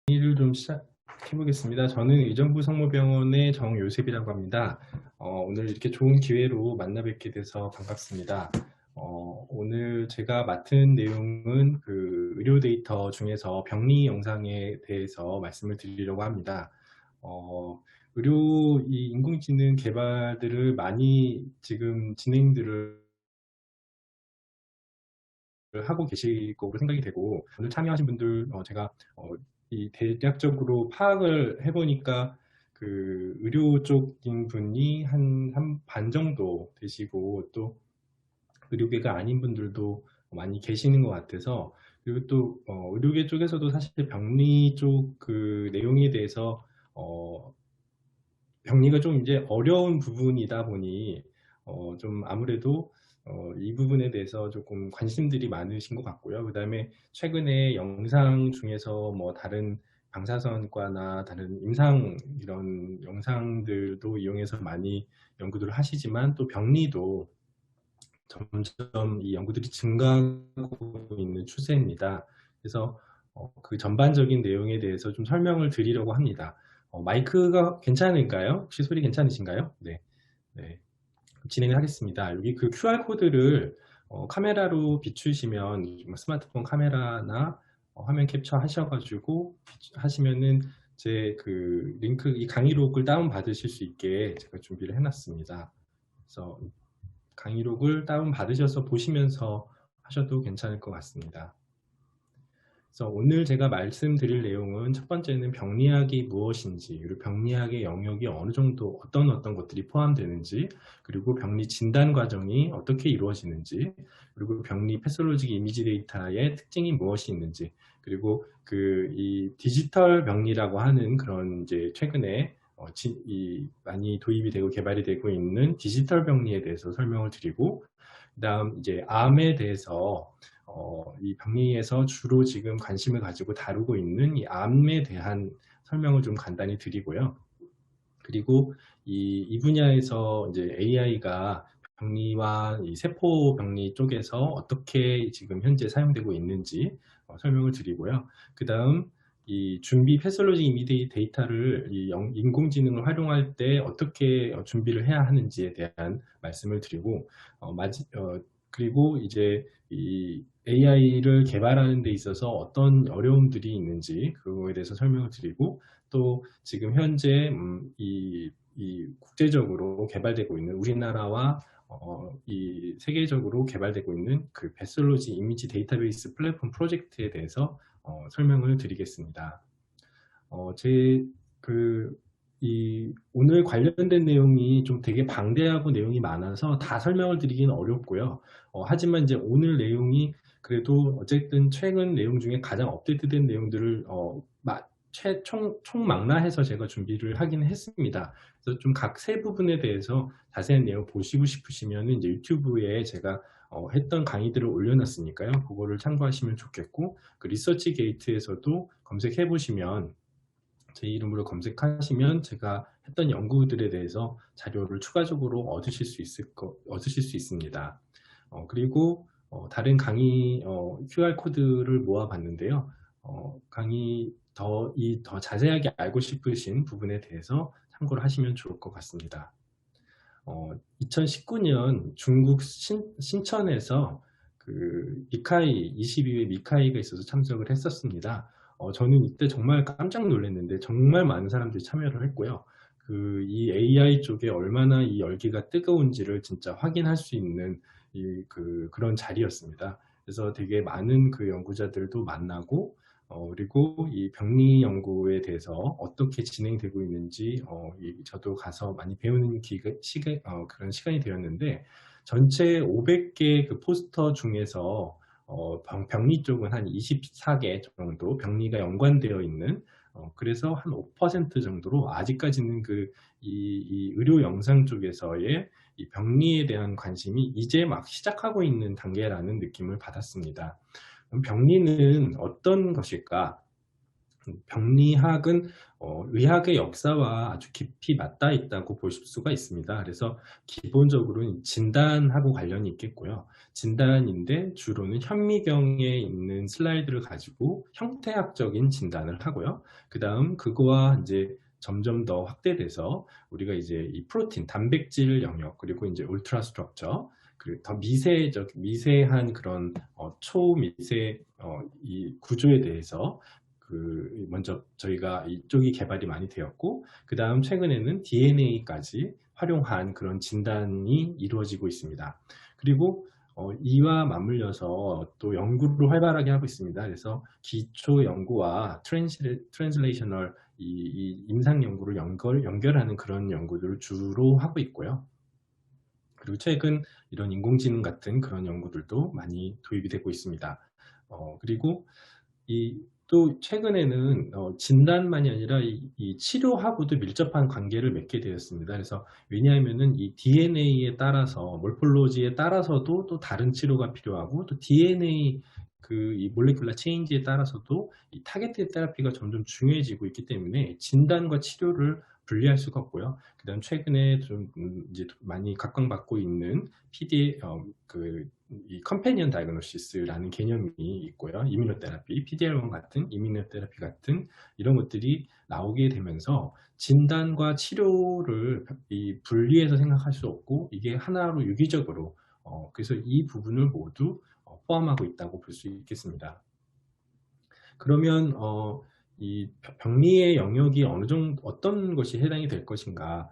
일을 좀 시작해 보겠습니다. 저는 의정부 성모병원의 정요셉이라고 합니다. 오늘 이렇게 좋은 기회로 만나 뵙게 돼서 반갑습니다. 오늘 제가 맡은 내용은 그 의료 데이터 중에서 병리 영상에 대해서 말씀을 드리려고 합니다. 의료 이 인공지능 개발들을 많이 지금 진행들을 하고 계실 거로 생각이 되고, 오늘 참여하신 분들 제가 이 대략적으로 파악을 해보니까 그 의료 쪽인 분이 한 반 정도 되시고, 또 의료계가 아닌 분들도 많이 계시는 것 같아서, 그리고 또 의료계 쪽에서도 사실 병리 쪽 그 내용에 대해서 병리가 좀 이제 어려운 부분이다 보니 좀 아무래도 이 부분에 대해서 조금 관심들이 많으신 것 같고요. 그 다음에 최근에 영상 중에서 뭐 다른 방사선과나 다른 임상 이런 영상들도 이용해서 많이 연구들을 하시지만, 또 병리도 점점 이 연구들이 증가하고 있는 추세입니다. 그래서 그 전반적인 내용에 대해서 좀 설명을 드리려고 합니다. 마이크가 괜찮을까요? 혹시 소리 괜찮으신가요? 네. 네. 진행을 하겠습니다. 여기 그 QR코드를 카메라로 비추시면, 스마트폰 카메라나 화면 캡처 하셔가지고 하시면은 제 그 링크, 이 강의록을 다운 받으실 수 있게 제가 준비를 해놨습니다. 그래서 강의록을 다운 받으셔서 보시면서 하셔도 괜찮을 것 같습니다. 그래서 오늘 제가 말씀드릴 내용은, 첫 번째는 병리학이 무엇인지, 그리고 병리학의 영역이 어느 정도 어떤 것들이 포함되는지, 그리고 병리 진단 과정이 어떻게 이루어지는지, 그리고 병리 패솔로직 이미지 데이터의 특징이 무엇이 있는지, 그리고 그 이 디지털 병리라고 하는 그런 이제 최근에 많이 도입이 되고 개발이 되고 있는 디지털 병리에 대해서 설명을 드리고, 그다음 이제 암에 대해서 이 병리에서 주로 지금 관심을 가지고 다루고 있는 이 암에 대한 설명을 좀 간단히 드리고요. 그리고 이 분야에서 이제 AI가 병리와 이 세포 병리 쪽에서 어떻게 지금 현재 사용되고 있는지 설명을 드리고요. 그 다음 이 준비 패솔로지 이미지 데이터를 이 인공지능을 활용할 때 어떻게 준비를 해야 하는지에 대한 말씀을 드리고, 그리고 이제 이 AI를 개발하는 데 있어서 어떤 어려움들이 있는지 그거에 대해서 설명을 드리고, 또 지금 현재 이 국제적으로 개발되고 있는, 우리나라와 이 세계적으로 개발되고 있는 그 패솔로지 이미지 데이터베이스 플랫폼 프로젝트에 대해서 설명을 드리겠습니다. 제 그 이 오늘 관련된 내용이 좀 되게 방대하고 내용이 많아서 다 설명을 드리기는 어렵고요. 하지만 이제 오늘 내용이 그래도 어쨌든 최근 내용 중에 가장 업데이트된 내용들을 총망라해서 제가 준비를 하긴 했습니다. 그래서 좀 각 세 부분에 대해서 자세한 내용 보시고 싶으시면 이제 유튜브에 제가 했던 강의들을 올려놨으니까요. 그거를 참고하시면 좋겠고, 그 리서치 게이트에서도 검색해 보시면, 제 이름으로 검색하시면 제가 했던 연구들에 대해서 자료를 추가적으로 얻으실 수 있습니다. 그리고 다른 강의 QR코드를 모아봤는데요. 강의 더 자세하게 알고 싶으신 부분에 대해서 참고를 하시면 좋을 것 같습니다. 2019년 중국 신천에서 그 미카이 22회 미카이가 있어서 참석을 했었습니다. 저는 이때 정말 깜짝 놀랐는데 정말 많은 사람들이 참여를 했고요. 이 AI 쪽에 얼마나 이 열기가 뜨거운지를 진짜 확인할 수 있는 그런 자리였습니다. 그래서 되게 많은 그 연구자들도 만나고, 그리고 이 병리 연구에 대해서 어떻게 진행되고 있는지 저도 가서 많이 배우는 그런 시간이 되었는데, 전체 500개 그 포스터 중에서 병리 쪽은 한 24개 정도 병리가 연관되어 있는, 그래서 한 5% 정도로 아직까지는 이 의료 영상 쪽에서의 이 병리에 대한 관심이 이제 막 시작하고 있는 단계라는 느낌을 받았습니다. 그럼 병리는 어떤 것일까? 병리학은 의학의 역사와 아주 깊이 맞닿아 있다고 보실 수가 있습니다. 그래서 기본적으로는 진단하고 관련이 있겠고요. 진단인데 주로는 현미경에 있는 슬라이드를 가지고 형태학적인 진단을 하고요. 그 다음 그거와 이제 점점 더 확대돼서 우리가 이제 이 프로틴, 단백질 영역, 그리고 이제 울트라 스트럭처, 그리고 더 미세한 그런 초미세 이 구조에 대해서 먼저 저희가 이쪽이 개발이 많이 되었고, 그 다음 최근에는 DNA까지 활용한 그런 진단이 이루어지고 있습니다. 그리고 이와 맞물려서 또 연구를 활발하게 하고 있습니다. 그래서 기초 연구와 트랜슬레이셔널 이 임상 연구를 연결하는 그런 연구들을 주로 하고 있고요. 그리고 최근 이런 인공지능 같은 그런 연구들도 많이 도입이 되고 있습니다. 그리고 또 최근에는 진단만이 아니라 이 치료하고도 밀접한 관계를 맺게 되었습니다. 그래서 왜냐하면은 이 DNA에 따라서 몰폴로지에 따라서도 또 다른 치료가 필요하고, 또 DNA 이 몰레큘라 체인지에 따라서도 이 타겟ted 테라피가 점점 중요해지고 있기 때문에 진단과 치료를 분리할 수가 없고요. 그다음 최근에 좀 이제 많이 각광받고 있는 이 컴패니언 다이그노시스라는 개념이 있고요. 이뮤노테라피, PD-L1 같은 이뮤노테라피 같은 이런 것들이 나오게 되면서 진단과 치료를 분리해서 생각할 수 없고, 이게 하나로 유기적으로 그래서 이 부분을 모두 포함하고 있다고 볼 수 있겠습니다. 그러면 이 병리의 영역이 어떤 것이 해당이 될 것인가?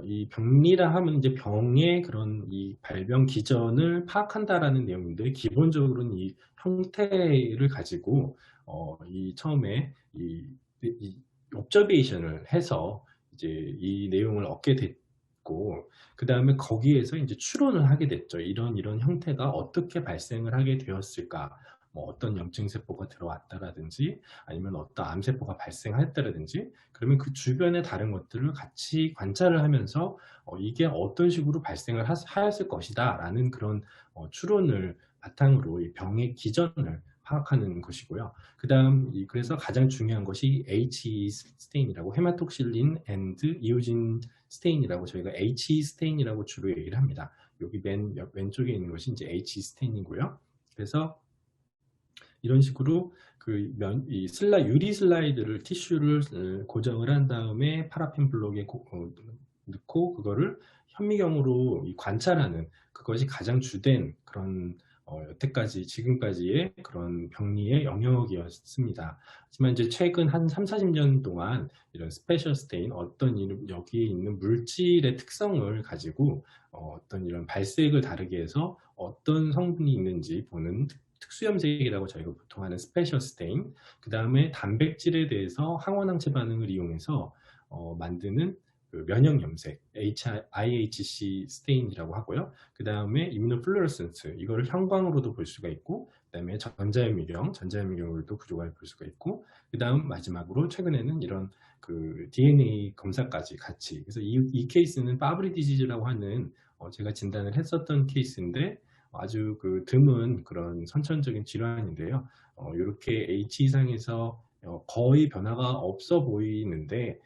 이 병리라 하면 이제 병의 그런 이 발병 기전을 파악한다라는 내용인데, 기본적으로는 이 형태를 가지고 이 처음에 이 옵저베이션을 해서 이제 이 내용을 얻게 됐고, 그 다음에 거기에서 이제 추론을 하게 됐죠. 이런 형태가 어떻게 발생을 하게 되었을까? 뭐 어떤 염증세포가 들어왔다라든지, 아니면 어떤 암세포가 발생했다라든지, 그러면 그 주변의 다른 것들을 같이 관찰을 하면서 이게 어떤 식으로 발생을 하였을 것이다 라는 그런 추론을 바탕으로 이 병의 기전을 파악하는 것이고요. 그 다음 그래서 가장 중요한 것이 HE 스테인이라고, 헤마톡실린 앤드 이오진 스테인이라고 저희가 HE 스테인이라고 주로 얘기를 합니다. 여기 맨 왼쪽에 있는 것이 이제 HE 스테인이고요. 그래서 이런 식으로 유리 슬라이드를, 티슈를 고정을 한 다음에 파라핀 블록에 넣고 그거를 현미경으로 관찰하는, 그것이 가장 주된 그런 지금까지의 그런 병리의 영역이었습니다. 하지만 이제 최근 한 3, 40년 동안 이런 스페셜 스테인, 여기에 있는 물질의 특성을 가지고 어떤 이런 발색을 다르게 해서 어떤 성분이 있는지 보는 특수염색이라고 저희가 보통 하는 스페셜 스테인, 그 다음에 단백질에 대해서 항원항체 반응을 이용해서 만드는 면역 염색, IHC 스테인이라고 하고요. 그 다음에 이뮤노플루어센스, 이거를 형광으로도 볼 수가 있고, 그 다음에 전자현미경으로도 구조가 볼 수가 있고, 그 다음 마지막으로 최근에는 이런 DNA 검사까지 같이. 그래서 이 케이스는 파브리 디지즈라고 하는 제가 진단을 했었던 케이스인데, 아주 드문 그런 선천적인 질환인데요. 이렇게 H 이상에서 거의 변화가 없어 보이는데,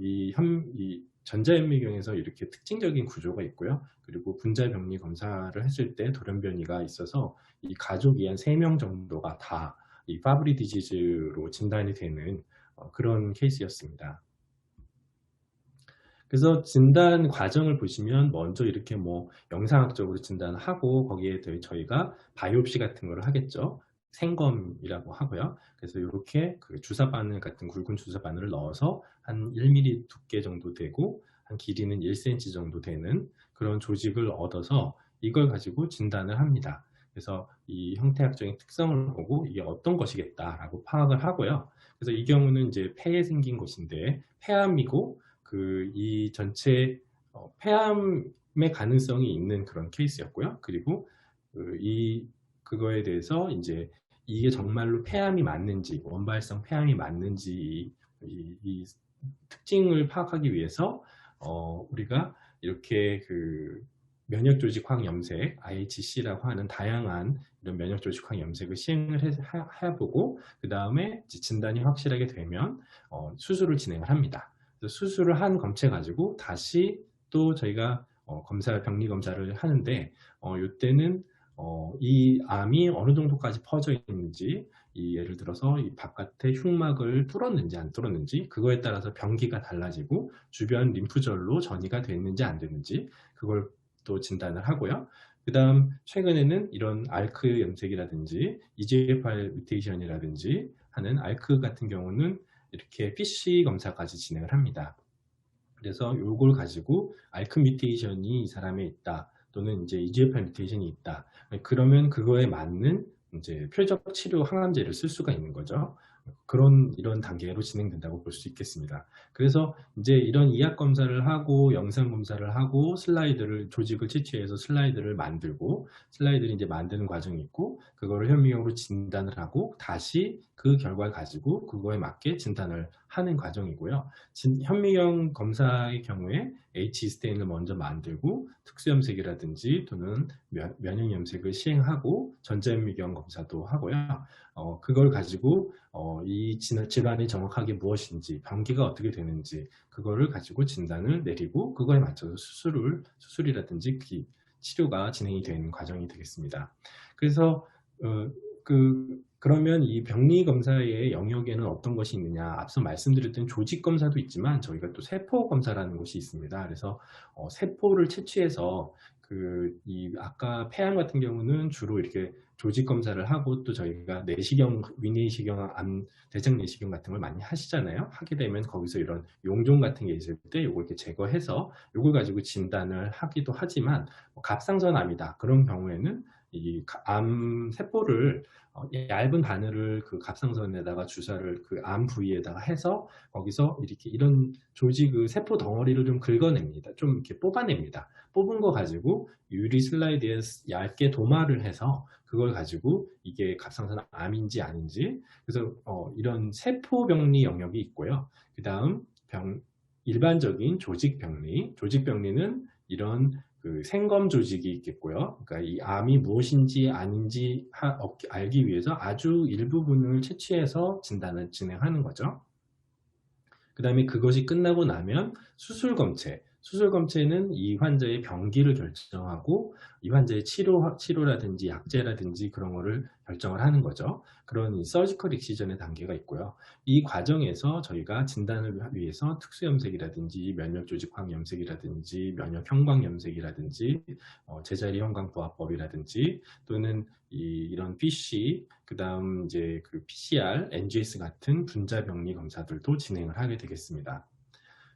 이 전자현미경에서 이렇게 특징적인 구조가 있고요. 그리고 분자병리 검사를 했을 때 돌연변이가 있어서 이 가족이 한 3명 정도가 다 이 파브리 디지즈로 진단이 되는 그런 케이스였습니다. 그래서 진단 과정을 보시면 먼저 이렇게 뭐 영상학적으로 진단을 하고, 거기에 저희가 바이옵시 같은 걸 하겠죠. 생검이라고 하고요. 그래서 이렇게 주사 바늘 같은 굵은 주사 바늘을 넣어서 한 1mm 두께 정도 되고 한 길이는 1cm 정도 되는 그런 조직을 얻어서 이걸 가지고 진단을 합니다. 그래서 이 형태학적인 특성을 보고 이게 어떤 것이겠다라고 파악을 하고요. 그래서 이 경우는 이제 폐에 생긴 것인데 폐암이고, 이 전체 폐암의 가능성이 있는 그런 케이스였고요. 그리고 그거에 대해서 이제 이게 정말로 폐암이 맞는지, 원발성 폐암이 맞는지 이 특징을 파악하기 위해서 우리가 이렇게 면역조직 황염색 IHC라고 하는 다양한 이런 면역조직화 염색을 시행을 해보고 그 다음에 진단이 확실하게 되면 수술을 진행을 합니다. 그래서 수술을 한 검체 가지고 다시 또 저희가 병리 검사를 하는데 이때는 이 암이 어느 정도까지 퍼져 있는지, 예를 들어서 이 바깥에 흉막을 뚫었는지 안 뚫었는지 그거에 따라서 병기가 달라지고 주변 림프절로 전이가 됐는지 안 됐는지 그걸 또 진단을 하고요. 그 다음 최근에는 이런 알크 염색이라든지 EGFR 뮤테이션이라든지 하는 알크 같은 경우는 이렇게 PC 검사까지 진행을 합니다. 그래서 이걸 가지고 알크 뮤테이션이 이 사람에 있다, 또는 이제 EGFR 뮤테이션이 있다. 그러면 그거에 맞는 이제 표적 치료 항암제를 쓸 수가 있는 거죠. 이런 단계로 진행된다고 볼 수 있겠습니다. 그래서 이제 이런 이학 검사를 하고 영상 검사를 하고 조직을 채취해서 슬라이드를 만들고, 슬라이드를 이제 만드는 과정이 있고, 그거를 현미경으로 진단을 하고 다시 그 결과를 가지고 그거에 맞게 진단을 하는 과정이고요. 현미경 검사의 경우에 H스테인을 먼저 만들고 특수염색이라든지 또는 면역염색을 시행하고 전자현미경 검사도 하고요. 그걸 가지고 이 질환이 정확하게 무엇인지, 병기가 어떻게 되는지 그거를 가지고 진단을 내리고 그거에 맞춰서 수술이라든지 치료가 진행이 되는 과정이 되겠습니다. 그래서 그러면 이 병리 검사의 영역에는 어떤 것이 있느냐, 앞서 말씀드렸던 조직 검사도 있지만 저희가 또 세포 검사라는 것이 있습니다. 그래서 세포를 채취해서 아까 폐암 같은 경우는 주로 이렇게 조직 검사를 하고, 또 저희가 내시경, 위내시경, 대장 내시경 같은 걸 많이 하시잖아요. 하게 되면 거기서 이런 용종 같은 게 있을 때 이걸 이렇게 제거해서 이걸 가지고 진단을 하기도 하지만, 갑상선암이다 그런 경우에는 이 암 세포를 얇은 바늘을 그 갑상선에다가 주사를 그 암 부위에다가 해서 거기서 이런 세포 덩어리를 좀 긁어냅니다. 좀 이렇게 뽑아냅니다. 뽑은 거 가지고 유리 슬라이드에 얇게 도마를 해서 그걸 가지고 이게 갑상선 암인지 아닌지, 그래서 이런 세포병리 영역이 있고요. 그 다음 일반적인 조직병리는 이런 생검 조직이 있겠고요. 그러니까 이 암이 무엇인지 아닌지 알기 위해서 아주 일부분을 채취해서 진단을 진행하는 거죠. 그 다음에 그것이 끝나고 나면 수술검체는 이 환자의 병기를 결정하고 이 환자의 치료라든지 약제라든지 그런 거를 결정을 하는 거죠. 그런 서지컬 익시전의 단계가 있고요. 이 과정에서 저희가 진단을 위해서 특수염색이라든지 면역조직황 염색이라든지 면역형광 염색이라든지 제자리 형광보화법이라든지 또는 이런 PC, 그 다음 이제 PCR, NGS 같은 분자병리 검사들도 진행을 하게 되겠습니다.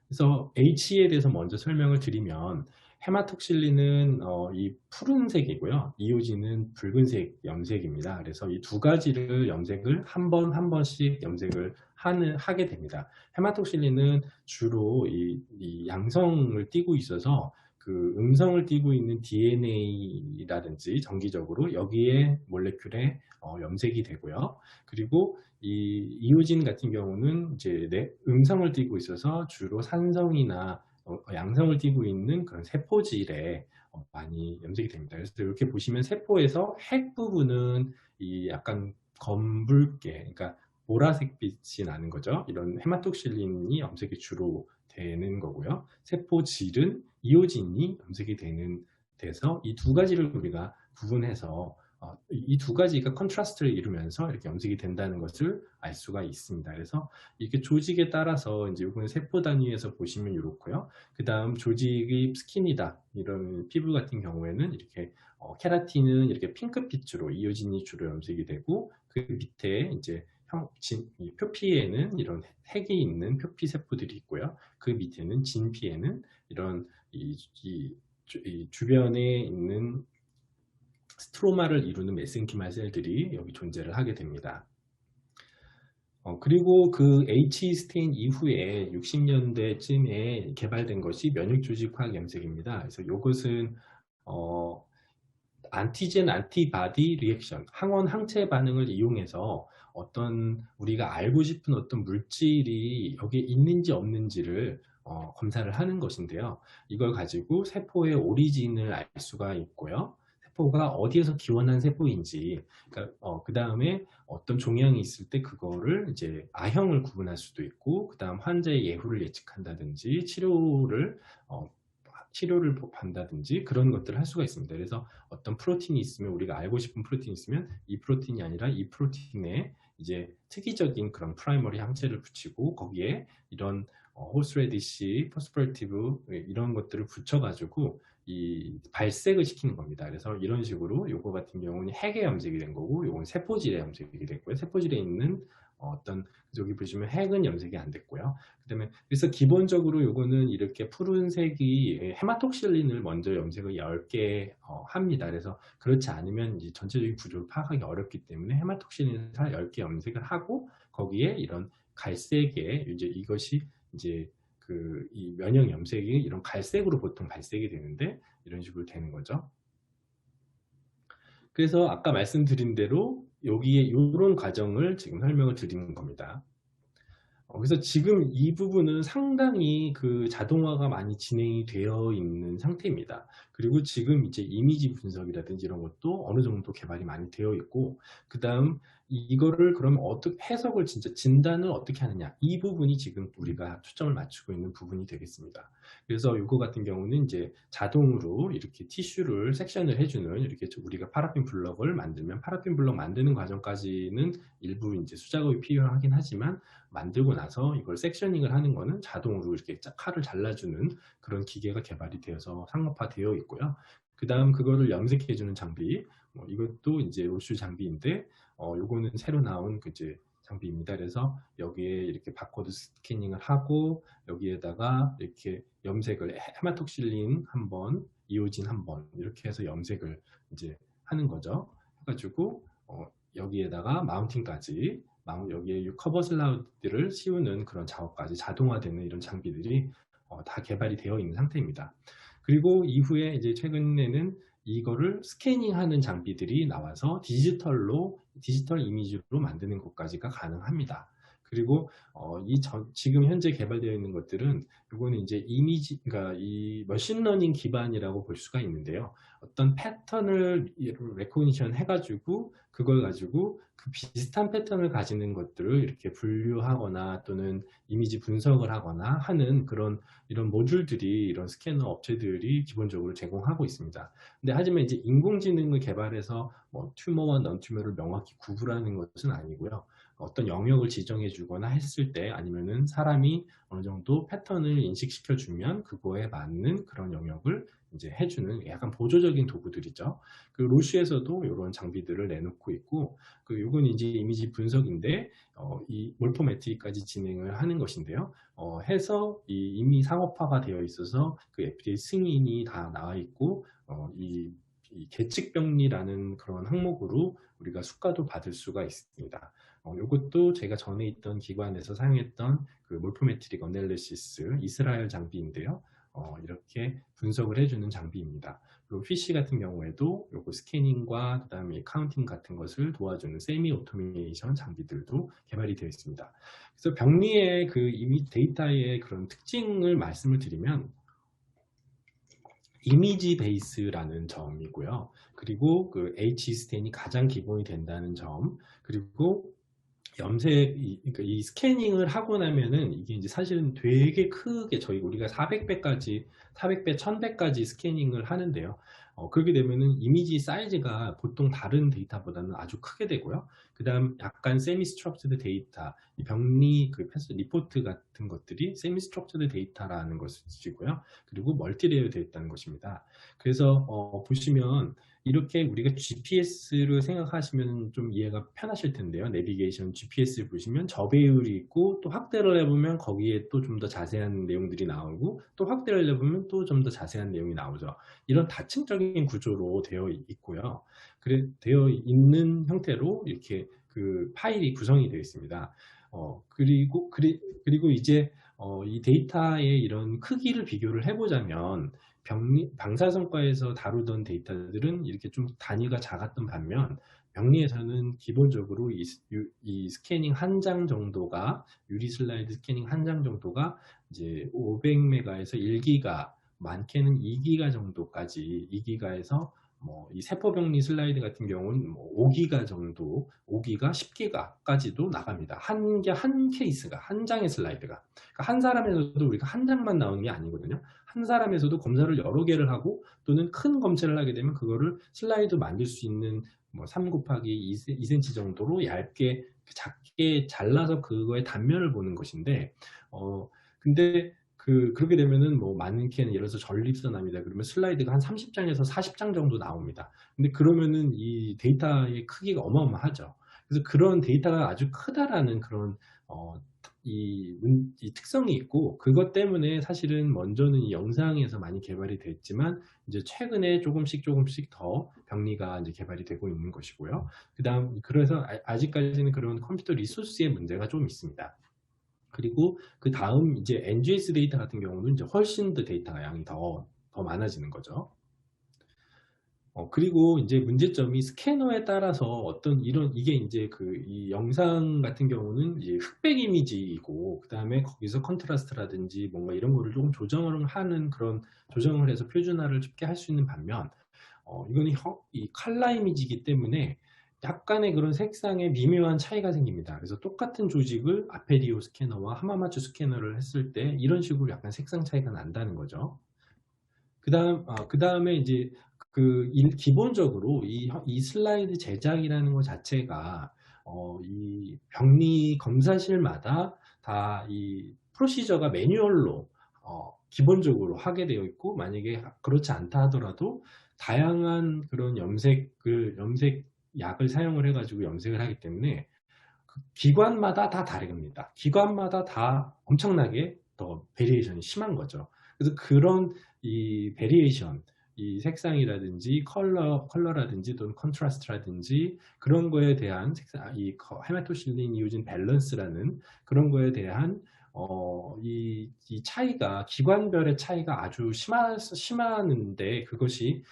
그래서 H에 대해서 먼저 설명을 드리면, 헤마톡실린은 이 푸른색이고요. 이오진은 붉은색 염색입니다. 그래서 이 두 가지를 염색을 한 번씩 염색을 하게 됩니다. 헤마톡실린은 주로 이 양성을 띠고 있어서 음성을 띠고 있는 DNA라든지 정기적으로 여기에 몰레큘에 염색이 되고요. 그리고 이 이오진 같은 경우는 이제 음성을 띠고 있어서 주로 산성이나 양성을 띠고 있는 그런 세포질에 많이 염색이 됩니다. 그래서 이렇게 보시면 세포에서 핵 부분은 이 약간 검붉게, 그러니까 보라색 빛이 나는 거죠. 이런 헤마톡실린이 염색이 주로 되는 거고요. 세포질은 이오진이 염색이 돼서 이 두 가지를 우리가 구분해서 이 두 가지가 컨트라스트를 이루면서 이렇게 염색이 된다는 것을 알 수가 있습니다. 그래서 이렇게 조직에 따라서 이제 이건 세포 단위에서 보시면 이렇고요. 그 다음 조직이 스킨이다, 이런 피부 같은 경우에는 이렇게 케라틴은 이렇게 핑크빛으로 이오진이 주로 염색이 되고, 그 밑에 이제 표피에는 이런 핵이 있는 표피 세포들이 있고요. 그 밑에는 진피에는 이런 이 주변에 있는 스트로마를 이루는 메센키말 셀들이 여기 존재를 하게 됩니다. 그리고 그 H 스테인 이후에 60년대쯤에 개발된 것이 면역조직화학 염색입니다. 그래서 이것은 안티젠 안티바디 리액션, 항원 항체 반응을 이용해서 어떤 우리가 알고 싶은 어떤 물질이 여기에 있는지 없는지를 검사를 하는 것인데요. 이걸 가지고 세포의 오리진을 알 수가 있고요. 세포가 어디에서 기원한 세포인지, 그러니까 그 다음에 어떤 종양이 있을 때 그거를 이제 아형을 구분할 수도 있고, 그 다음 환자의 예후를 예측한다든지 어, 치료를 한다든지 그런 것들을 할 수가 있습니다. 그래서 어떤 프로틴이 있으면, 우리가 알고 싶은 프로틴이 있으면 이 프로틴이 아니라 이 프로틴에 이제 특이적인 그런 프라이머리 항체를 붙이고 거기에 이런 호스레디시, 포스퍼레티브 이런 것들을 붙여가지고 이 발색을 시키는 겁니다. 그래서 이런 식으로 요거 같은 경우는 핵에 염색이 된 거고, 요건 세포질에 염색이 됐고요. 세포질에 있는 어떤 여기 보시면 핵은 염색이 안 됐고요. 그다음에 그래서 기본적으로 요거는 이렇게 푸른색이 헤마톡실린을 먼저 염색을 10개 합니다. 그래서 그렇지 않으면 이제 전체적인 구조를 파악하기 어렵기 때문에 헤마톡실린을 10개 염색을 하고 거기에 이런 갈색의 이제 이것이 이제 이 면역 염색이 이런 갈색으로 보통 발색이 되는데 이런 식으로 되는 거죠. 그래서 아까 말씀드린 대로 여기에 이런 과정을 지금 설명을 드리는 겁니다. 그래서 지금 이 부분은 상당히 그 자동화가 많이 진행이 되어 있는 상태입니다. 그리고 지금 이제 이미지 분석이라든지 이런 것도 어느 정도 개발이 많이 되어 있고, 그 다음 이거를 그러면 어떻게 해석을 진짜 진단을 어떻게 하느냐, 이 부분이 지금 우리가 초점을 맞추고 있는 부분이 되겠습니다. 그래서 이거 같은 경우는 이제 자동으로 이렇게 티슈를 섹션을 해주는, 이렇게 우리가 파라핀 블럭을 만들면 파라핀 블럭 만드는 과정까지는 일부 이제 수작업이 필요하긴 하지만, 만들고 나서 이걸 섹셔닝을 하는 거는 자동으로 이렇게 칼을 잘라주는 그런 기계가 개발이 되어서 상업화되어 있고요. 그 다음 그거를 염색해주는 장비, 이것도 이제 롤슈 장비인데, 요거는 새로 나온 그 이제 장비입니다. 그래서 여기에 이렇게 바코드 스캐닝을 하고 여기에다가 이렇게 염색을 헤마톡실린 한 번, 이오진 한 번 이렇게 해서 염색을 이제 하는 거죠. 해가지고 여기에다가 마운팅까지 여기에 커버 슬라우드를 씌우는 그런 작업까지 자동화되는 이런 장비들이 다 개발이 되어 있는 상태입니다. 그리고 이후에 이제 최근에는 이거를 스캐닝하는 장비들이 나와서 디지털 이미지로 만드는 것까지가 가능합니다. 그리고 지금 현재 개발되어 있는 것들은 이거는 이제 그러니까 이 머신러닝 기반이라고 볼 수가 있는데요. 어떤 패턴을 레코니션 해가지고 그걸 가지고 그 비슷한 패턴을 가지는 것들을 이렇게 분류하거나 또는 이미지 분석을 하거나 하는 이런 모듈들이, 이런 스캐너 업체들이 기본적으로 제공하고 있습니다. 근데 하지만 이제 인공지능을 개발해서 뭐 튜머와 넌 튜머를 명확히 구분하는 것은 아니고요. 어떤 영역을 지정해 주거나 했을 때, 아니면은 사람이 어느 정도 패턴을 인식시켜 주면 그거에 맞는 그런 영역을 이제 해주는 약간 보조적인 도구들이죠. 그 로쉬에서도 이런 장비들을 내놓고 있고, 이건 이제 이미지 분석인데 이 몰포메트리까지 진행을 하는 것인데요. 해서 이미 상업화가 되어 있어서 그 FDA 승인이 다 나와 있고, 이 계측병리라는 그런 항목으로 우리가 수가도 받을 수가 있습니다. 이것도 제가 전에 있던 기관에서 사용했던 그 몰포메트릭 어널리시스 이스라엘 장비인데요. 이렇게 분석을 해주는 장비입니다. 그리고 PC 같은 경우에도 요거 스캐닝과 그다음에 카운팅 같은 것을 도와주는 세미 오토메이션 장비들도 개발이 되어 있습니다. 그래서 병리의 그 이미 데이터의 그런 특징을 말씀을 드리면, 이미지 베이스라는 점이고요. 그리고 그 H-스텐이 가장 기본이 된다는 점, 그리고 그러니까 이 스캐닝을 하고 나면은 이게 이제 사실은 되게 크게 우리가 400배, 1000배까지 스캐닝을 하는데요. 그렇게 되면은 이미지 사이즈가 보통 다른 데이터보다는 아주 크게 되고요. 그 다음 약간 세미 스트럭처드 데이터, 이 병리 그 패스 리포트 같은 것들이 세미 스트럭처드 데이터라는 것이고요. 그리고 멀티레이어 되어 있다는 것입니다. 그래서 보시면 이렇게 우리가 GPS를 생각하시면 좀 이해가 편하실 텐데요. 내비게이션 GPS를 보시면 저배율이 있고, 또 확대를 해보면 거기에 또 좀 더 자세한 내용들이 나오고, 또 확대를 해보면 또 좀 더 자세한 내용이 나오죠. 이런 다층적인 구조로 되어 있고요. 되어 있는 형태로 이렇게 그 파일이 구성이 되어 있습니다. 그리고 이제 이 데이터의 이런 크기를 비교를 해보자면, 방사선과에서 다루던 데이터들은 이렇게 좀 단위가 작았던 반면, 병리에서는 기본적으로 이 스캐닝 한 장 정도가, 유리 슬라이드 스캐닝 한 장 정도가 이제 500메가에서 1기가, 많게는 2기가 정도까지, 2기가에서 이 세포병리 슬라이드 같은 경우는 5기가 정도, 5기가 10기가까지도 나갑니다. 한 케이스가, 한 장의 슬라이드가. 그러니까 한 사람에서도 우리가 한 장만 나오는 게 아니거든요. 한 사람에서도 검사를 여러 개를 하고 또는 큰 검체를 하게 되면 그거를 슬라이드 만들 수 있는 3 곱하기 2cm 정도로 얇게, 작게 잘라서 그거의 단면을 보는 것인데, 근데 그렇게 되면은 많은 캔, 예를 들어서 전립선암이다 그러면 슬라이드가 한 30장에서 40장 정도 나옵니다. 근데 그러면은 이 데이터의 크기가 어마어마하죠. 그래서 그런 데이터가 아주 크다라는 그런 이 특성이 있고, 그것 때문에 사실은 먼저는 이 영상에서 많이 개발이 됐지만 이제 최근에 조금씩 더 병리가 이제 개발이 되고 있는 것이고요. 그래서 아직까지는 그런 컴퓨터 리소스의 문제가 좀 있습니다. 그리고 그 다음 이제 NGS 데이터 같은 경우는 이제 훨씬 더 데이터가 양이 더 많아지는 거죠. 그리고 이제 문제점이 스캐너에 따라서 이게 이제 이 영상 같은 경우는 이제 흑백 이미지이고, 그 다음에 거기서 컨트라스트라든지 뭔가 이런 거를 조금 조정을 해서 표준화를 쉽게 할 수 있는 반면, 이거는 이 컬러 이미지이기 때문에 약간의 그런 색상에 미묘한 차이가 생깁니다. 그래서 똑같은 조직을 아페리오 스캐너와 하마마츠 스캐너를 했을 때 이런 식으로 약간 색상 차이가 난다는 거죠. 그 다음에 이제 기본적으로 이 슬라이드 제작이라는 것 자체가 이 병리 검사실마다 다 이 프로시저가 매뉴얼로 기본적으로 하게 되어 있고, 만약에 그렇지 않다 하더라도 다양한 그런 염색약을 사용을 해가지고 염색을 하기 때문에 기관마다 다 다릅니다. 기관마다 다 엄청나게 더 베리에이션이 심한 거죠. 그래서 그런 이 베리에이션, 이 색상이라든지 컬러라든지 또는 컨트라스트라든지 그런 거에 대한 이 헤마토실린 이오진 밸런스라는 그런 거에 대한 이 차이가, 기관별의 차이가 아주 심하는데, 그것이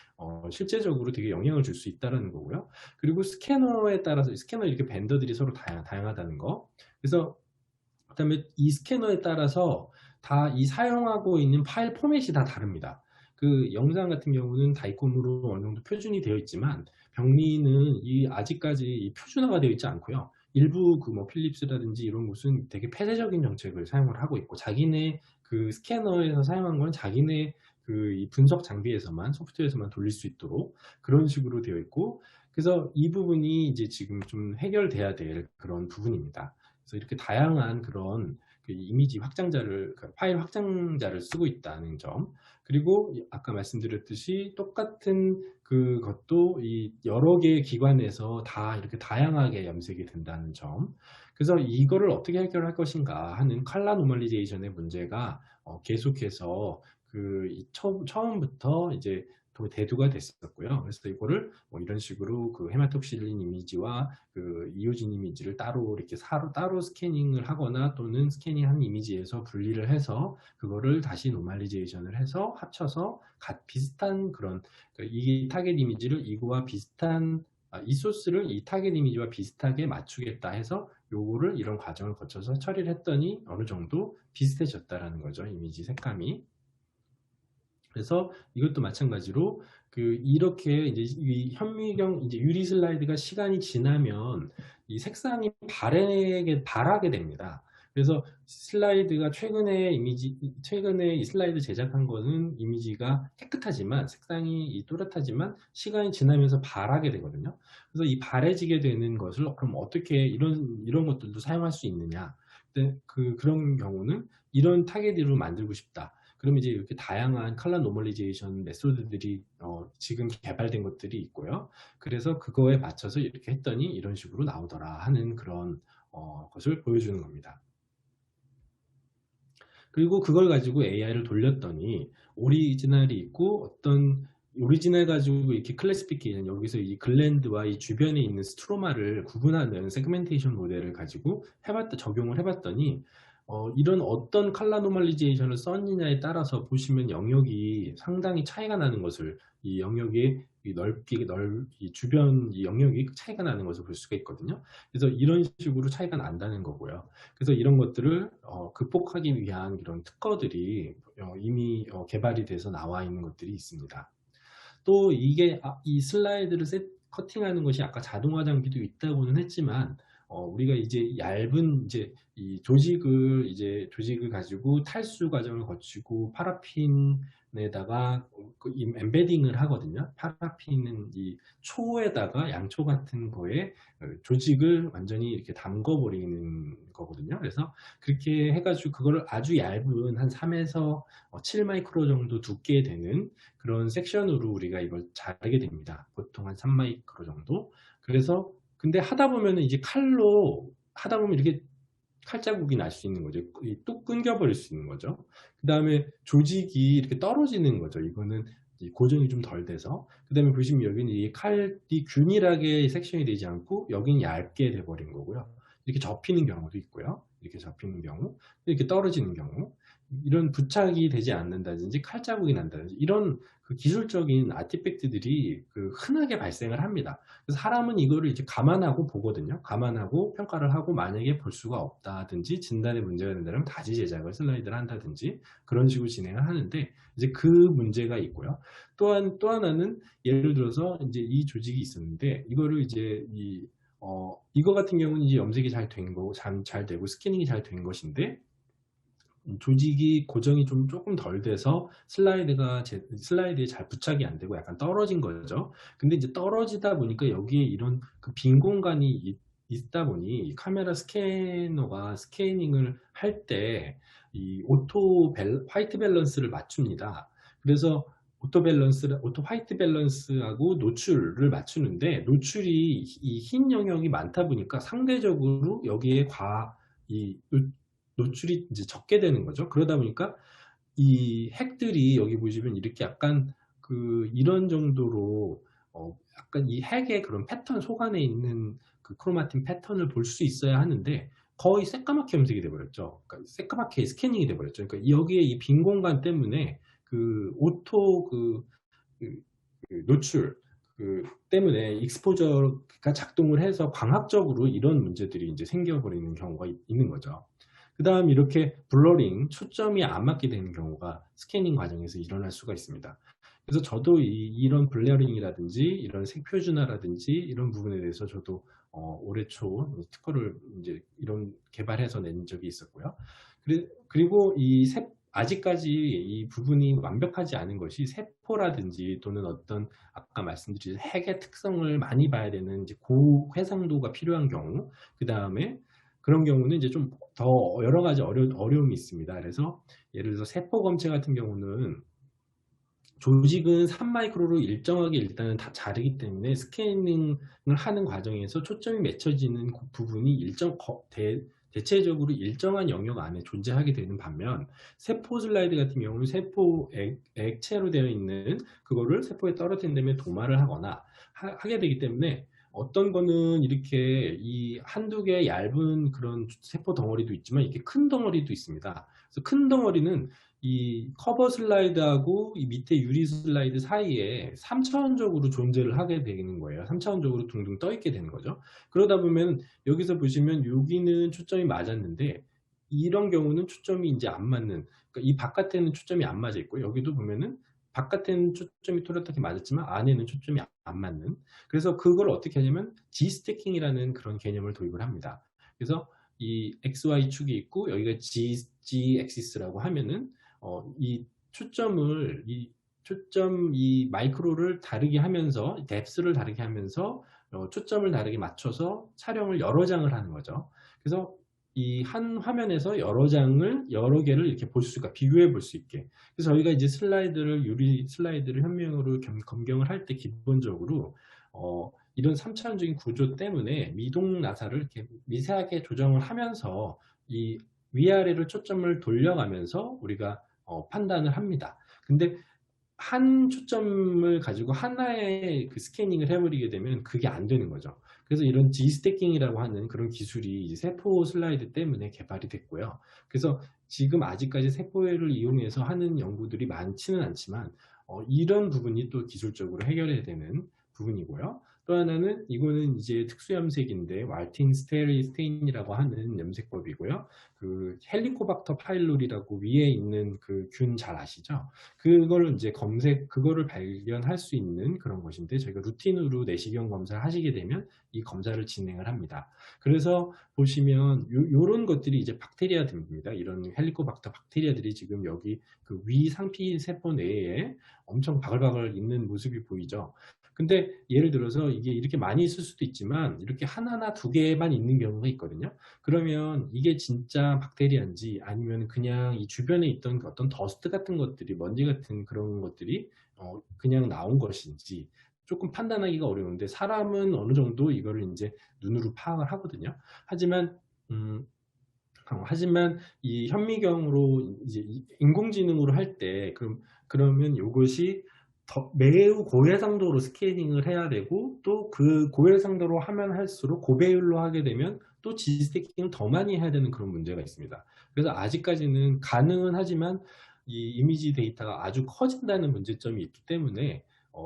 실제적으로 되게 영향을 줄 수 있다는 거고요. 그리고 스캐너에 따라서, 스캐너 이렇게 벤더들이 서로 다양하다는 거. 그래서 그다음에 이 스캐너에 따라서 다 이 사용하고 있는 파일 포맷이 다 다릅니다. 그 영상 같은 경우는 다이콤으로 어느 정도 표준이 되어 있지만, 병리는 아직까지 이 표준화가 되어 있지 않고요. 일부 필립스라든지 이런 곳은 되게 폐쇄적인 정책을 사용을 하고 있고, 자기네 그 스캐너에서 사용한 건 자기네 이 분석 장비에서만, 소프트웨어에서만 돌릴 수 있도록 그런 식으로 되어 있고, 그래서 이 부분이 이제 지금 좀 해결돼야 될 그런 부분입니다. 그래서 이렇게 다양한 그런 이미지 확장자를, 파일 확장자를 쓰고 있다는 점, 그리고 아까 말씀드렸듯이 똑같은 그것도 이 여러 개의 기관에서 다 이렇게 다양하게 염색이 된다는 점, 그래서 이거를 어떻게 해결할 것인가 하는 컬러 노멀리제이션의 문제가 계속해서 처음부터 이제 대두가 됐었고요. 그래서 이거를 이런 식으로 헤마톡실린 이미지와 이오진 이미지를 따로 이렇게 따로 스캐닝을 하거나 또는 스캐닝한 이미지에서 분리를 해서 그거를 다시 노멀리제이션을 해서 합쳐서 비슷한 그런 이 타겟 이미지를 이거와 비슷한 이 소스를 이 타겟 이미지와 비슷하게 맞추겠다 해서 요거를 이런 과정을 거쳐서 처리를 했더니 어느 정도 비슷해졌다라는 거죠. 이미지 색감이. 그래서 이것도 마찬가지로 이렇게 이제 이 현미경 이제 유리 슬라이드가 시간이 지나면 이 색상이 바라게 됩니다. 그래서 슬라이드가 최근에 이 슬라이드 제작한 거는 이미지가 깨끗하지만 색상이 또렷하지만 시간이 지나면서 바라게 되거든요. 그래서 이 바래지게 되는 것을 그럼 어떻게 이런 것들도 사용할 수 있느냐? 근데 그런 경우는 이런 타겟으로 만들고 싶다. 그러면 이제 이렇게 다양한 컬러 노멀리제이션 메소드들이 지금 개발된 것들이 있고요. 그래서 그거에 맞춰서 이렇게 했더니 이런 식으로 나오더라 하는 그런 것을 보여주는 겁니다. 그리고 그걸 가지고 AI를 돌렸더니 오리지널이 있고 오리지널 가지고 이렇게 클래시피케이션, 여기서 이 글랜드와 이 주변에 있는 스트로마를 구분하는 세그멘테이션 모델을 가지고 적용을 해봤더니 이런 어떤 컬러 노멀리제이션을 썼느냐에 따라서 보시면 영역이 상당히 차이가 나는 것을, 이 영역의 이 주변 이 영역이 차이가 나는 것을 볼 수가 있거든요. 그래서 이런 식으로 차이가 난다는 거고요. 그래서 이런 것들을 극복하기 위한 이런 특허들이 이미 개발이 돼서 나와 있는 것들이 있습니다. 또 이게 이 슬라이드를 커팅하는 것이 아까 자동화 장비도 있다고는 했지만 우리가 이제 얇은 이제 이 조직을 가지고 탈수 과정을 거치고 파라핀에다가 이 엠베딩을 하거든요. 파라핀은 이 초에다가 양초 같은 거에 조직을 완전히 이렇게 담궈 버리는 거거든요. 그래서 그렇게 해가지고 그거를 아주 얇은 한 3에서 7 마이크로 정도 두께 되는 그런 섹션으로 우리가 이걸 자르게 됩니다. 보통 한 3 마이크로 정도. 그래서 근데 하다 보면은 이제 칼로 하다 보면 이렇게 칼자국이 날 수 있는 거죠. 뚝 끊겨버릴 수 있는 거죠. 그 다음에 조직이 이렇게 떨어지는 거죠. 이거는 고정이 좀 덜 돼서. 그 다음에 보시면 여기는 이 칼이 균일하게 섹션이 되지 않고 여기는 얇게 돼버린 거고요. 이렇게 접히는 경우도 있고요. 이렇게 접히는 경우, 이렇게 떨어지는 경우, 이런 부착이 되지 않는다든지 칼자국이 난다든지 이런 그 기술적인 아티팩트들이 흔하게 발생을 합니다. 그래서 사람은 이거를 이제 감안하고 보거든요. 감안하고 평가를 하고 만약에 볼 수가 없다든지 진단에 문제가 된다면 다시 제작을 슬라이드를 한다든지 그런 식으로 진행을 하는데 이제 그 문제가 있고요. 또 하나는 예를 들어서 이제 이 조직이 있었는데 이거를 이제 이거 같은 경우는 이제 염색이 잘 된 거고 잘 되고 스캐닝이 잘 된 것인데 조직이 고정이 조금 덜 돼서 슬라이드에 잘 부착이 안 되고 약간 떨어진 거죠. 근데 이제 떨어지다 보니까 여기에 이런 빈 공간이 있다 보니 카메라 스캐너가 스캐닝을 할 때 이 화이트 밸런스를 맞춥니다. 그래서 오토 화이트 밸런스하고 노출을 맞추는데 노출이 이 흰 영역이 많다 보니까 상대적으로 여기에 노출이 이제 적게 되는 거죠. 그러다 보니까 이 핵들이 여기 보시면 이렇게 약간 이런 정도로 약간 이 핵의 그런 패턴 속 안에 있는 그 크로마틴 패턴을 볼 수 있어야 하는데 거의 새까맣게 염색이 돼버렸죠. 그러니까 새까맣게 스캐닝이 돼버렸죠. 그러니까 여기에 이 빈 공간 때문에 노출 때문에 익스포저가 작동을 해서 광학적으로 이런 문제들이 이제 생겨버리는 경우가 있는 거죠. 그 다음 이렇게 블러링, 초점이 안 맞게 되는 경우가 스캐닝 과정에서 일어날 수가 있습니다. 그래서 저도 이런 블러링이라든지 이런 색표준화라든지 이런 부분에 대해서 저도 올해 초 특허를 이제 이런 개발해서 낸 적이 있었고요. 그리고 아직까지 이 부분이 완벽하지 않은 것이 세포라든지 또는 어떤 아까 말씀드린 핵의 특성을 많이 봐야 되는 이제 고해상도가 필요한 경우, 그 다음에 그런 경우는 이제 좀 더 여러 가지 어려움이 있습니다. 그래서 예를 들어서 세포 검체 같은 경우는 조직은 3마이크로로 일정하게 일단은 다 자르기 때문에 스캐닝을 하는 과정에서 초점이 맺혀지는 그 부분이 대체적으로 일정한 영역 안에 존재하게 되는 반면 세포 슬라이드 같은 경우는 세포 액체로 되어 있는 그거를 세포에 떨어뜨린 다음에 도마를 하거나 하게 되기 때문에 어떤 거는 이렇게 이 한두 개 얇은 그런 세포 덩어리도 있지만 이렇게 큰 덩어리도 있습니다. 그래서 큰 덩어리는 이 커버 슬라이드하고 이 밑에 유리 슬라이드 사이에 3차원적으로 존재를 하게 되는 거예요. 3차원적으로 둥둥 떠 있게 되는 거죠. 그러다 보면 여기서 보시면 여기는 초점이 맞았는데 이런 경우는 초점이 이제 안 맞는, 그러니까 이 바깥에는 초점이 안 맞아 있고 여기도 보면은 바깥에는 초점이 뚜렷하게 맞았지만 안에는 초점이 안 맞는, 그래서 그걸 어떻게 하냐면 G-스태킹이라는 그런 개념을 도입을 합니다. 그래서 이 XY축이 있고 여기가 G-액시스라고 하면은 이 마이크로를 다르게 하면서 뎁스를 다르게 하면서 초점을 다르게 맞춰서 촬영을 여러 장을 하는 거죠. 그래서 이 한 화면에서 여러 개를 이렇게 볼 수가 비교해 볼 수 있게. 그래서 저희가 이제 유리 슬라이드를 현미경으로 검경을 할 때 기본적으로 이런 3차원적인 구조 때문에 미동 나사를 이렇게 미세하게 조정을 하면서 이 위아래로 초점을 돌려가면서 우리가 판단을 합니다. 근데 한 초점을 가지고 하나의 스캐닝을 해버리게 되면 그게 안 되는 거죠. 그래서 이런 G-스태킹이라고 하는 그런 기술이 세포 슬라이드 때문에 개발이 됐고요. 그래서 지금 아직까지 세포를 이용해서 하는 연구들이 많지는 않지만 이런 부분이 또 기술적으로 해결해야 되는 부분이고요. 또 하나는 이거는 이제 특수 염색인데 왈팅 스테리 스테인이라고 하는 염색법이고요. 그 헬리코박터 파일로리라고 위에 있는 그 균 잘 아시죠? 그걸 이제 그거를 발견할 수 있는 그런 것인데 저희가 루틴으로 내시경 검사를 하시게 되면 이 검사를 진행을 합니다. 그래서 보시면 요런 것들이 이제 박테리아들입니다. 이런 헬리코박터 박테리아들이 지금 여기 그 위 상피 세포 내에 엄청 바글바글 있는 모습이 보이죠. 근데 예를 들어서 이게 이렇게 많이 있을 수도 있지만 이렇게 하나나 두 개만 있는 경우가 있거든요. 그러면 이게 진짜 박테리아인지 아니면 그냥 이 주변에 있던 어떤 더스트 같은 것들이 먼지 같은 그런 것들이 그냥 나온 것인지 조금 판단하기가 어려운데 사람은 어느 정도 이거를 이제 눈으로 파악을 하거든요. 하지만 음, 하지만 이 현미경으로 이제 인공지능으로 할 때 그러면 이것이 매우 고해상도로 스캐닝을 해야 되고 또 그 고해상도로 하면 할수록 고배율로 하게 되면 또 지스태킹을 더 많이 해야 되는 그런 문제가 있습니다. 그래서 아직까지는 가능은 하지만 이 이미지 데이터가 아주 커진다는 문제점이 있기 때문에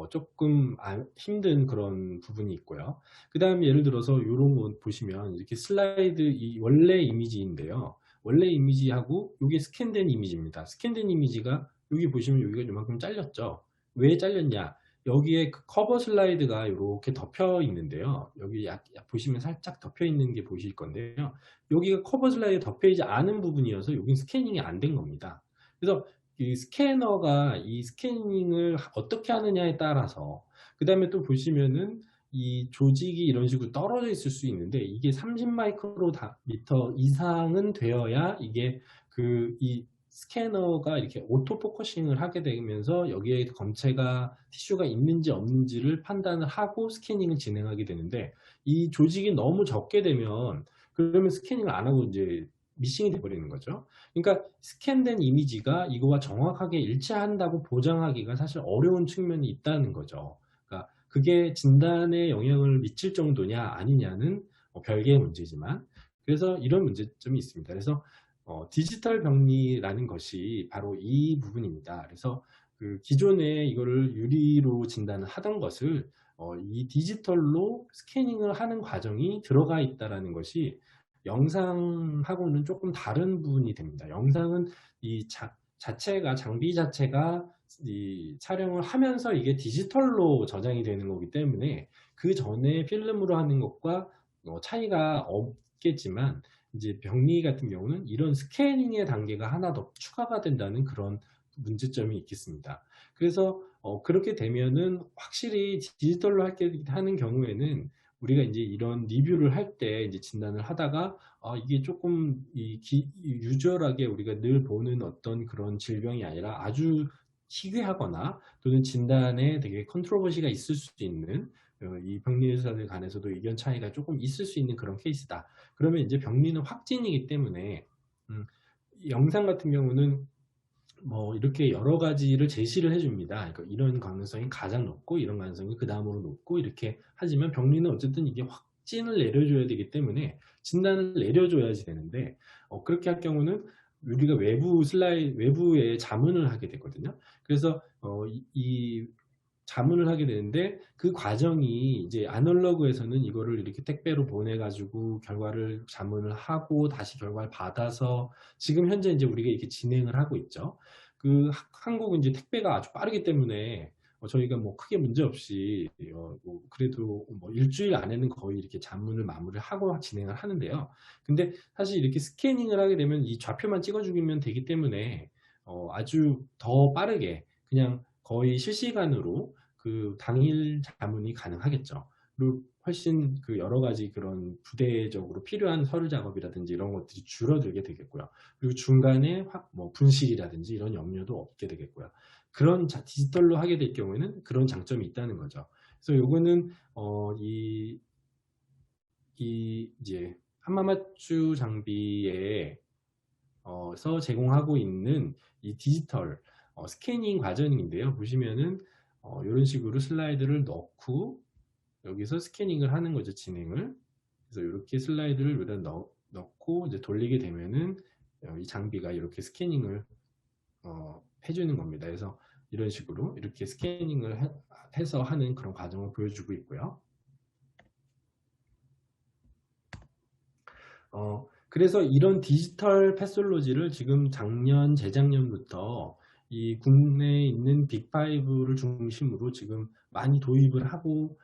조금 힘든 그런 부분이 있고요. 그 다음에 예를 들어서 이런 거 보시면 이렇게 슬라이드 이 원래 이미지인데요. 원래 이미지하고 이게 스캔된 이미지입니다. 스캔된 이미지가 여기 보시면 여기가 이만큼 잘렸죠. 왜 잘렸냐? 여기에 그 커버 슬라이드가 이렇게 덮여 있는데요. 여기 보시면 살짝 덮여 있는 게 보실 건데요. 여기가 커버 슬라이드 덮여 있지 않은 부분이어서 여긴 스캐닝이 안 된 겁니다. 그래서 이 스캐너가 이 스캐닝을 어떻게 하느냐에 따라서 그 다음에 또 보시면은 이 조직이 이런 식으로 떨어져 있을 수 있는데 이게 30 마이크로미터 이상은 되어야 이게 이 스캐너가 이렇게 오토 포커싱을 하게 되면서 여기에 검체가 티슈가 있는지 없는지를 판단을 하고 스캐닝을 진행하게 되는데 이 조직이 너무 적게 되면 그러면 스캐닝을 안 하고 이제 미싱이 돼버리는 거죠. 그러니까 스캔된 이미지가 이거와 정확하게 일치한다고 보장하기가 사실 어려운 측면이 있다는 거죠. 그러니까 그게 진단에 영향을 미칠 정도냐 아니냐는 별개의 문제지만 그래서 이런 문제점이 있습니다. 그래서 디지털 병리라는 것이 바로 이 부분입니다. 그래서 그 기존에 이거를 유리로 진단을 하던 것을 이 디지털로 스캐닝을 하는 과정이 들어가 있다는 것이 영상하고는 조금 다른 부분이 됩니다. 영상은 이 장비 자체가 이 촬영을 하면서 이게 디지털로 저장이 되는 거기 때문에 그 전에 필름으로 하는 것과 차이가 없겠지만 이제 병리 같은 경우는 이런 스캐닝의 단계가 하나 더 추가가 된다는 그런 문제점이 있겠습니다. 그래서 그렇게 되면은 확실히 디지털로 하는 경우에는 우리가 이제 이런 리뷰를 할 때 이제 진단을 하다가 이게 조금 유저하게 우리가 늘 보는 어떤 그런 질병이 아니라 아주 희귀하거나 또는 진단에 되게 컨트로버시가 있을 수도 있는 이 병리 의사들 간에서도 의견 차이가 조금 있을 수 있는 그런 케이스다. 그러면 이제 병리는 확진이기 때문에 영상 같은 경우는 뭐 이렇게 여러 가지를 제시를 해줍니다. 그러니까 이런 가능성이 가장 높고 이런 가능성이 그 다음으로 높고 이렇게 하지만 병리는 어쨌든 이게 확진을 내려줘야 되기 때문에 진단을 내려줘야지 되는데 그렇게 할 경우는 우리가 외부에 자문을 하게 되거든요. 그래서 이 자문을 하게 되는데 그 과정이 이제 아날로그에서는 이거를 이렇게 택배로 보내가지고 결과를 자문을 하고 다시 결과를 받아서 지금 현재 이제 우리가 이렇게 진행을 하고 있죠. 한국은 이제 택배가 아주 빠르기 때문에 저희가 뭐 크게 문제 없이 뭐 그래도 뭐 일주일 안에는 거의 이렇게 자문을 마무리를 하고 진행을 하는데요. 근데 사실 이렇게 스캐닝을 하게 되면 이 좌표만 찍어주면 되기 때문에 아주 더 빠르게 그냥 거의 실시간으로 그 당일 자문이 가능하겠죠. 그리고 훨씬 그 여러 가지 그런 부대적으로 필요한 서류 작업이라든지 이런 것들이 줄어들게 되겠고요. 그리고 중간에 뭐 분실이라든지 이런 염려도 없게 되겠고요. 그런 디지털로 하게 될 경우에는 그런 장점이 있다는 거죠. 그래서 요거는 이제 한마맞추 장비에 서 제공하고 있는 이 디지털 스캐닝 과정인데요. 보시면은 이런 식으로 슬라이드를 넣고 여기서 스캐닝을 하는 거죠. 진행을. 그래서 이렇게 슬라이드를 여기다 넣고 이제 돌리게 되면은 이 장비가 이렇게 스캐닝을 해주는 겁니다. 그래서 이런 식으로 이렇게 스캐닝을 해서 하는 그런 과정을 보여주고 있고요. 그래서 이런 디지털 패솔로지를 지금 작년, 재작년부터 이 국내에 있는 빅5를 중심으로 지금 많이 도입을 하고,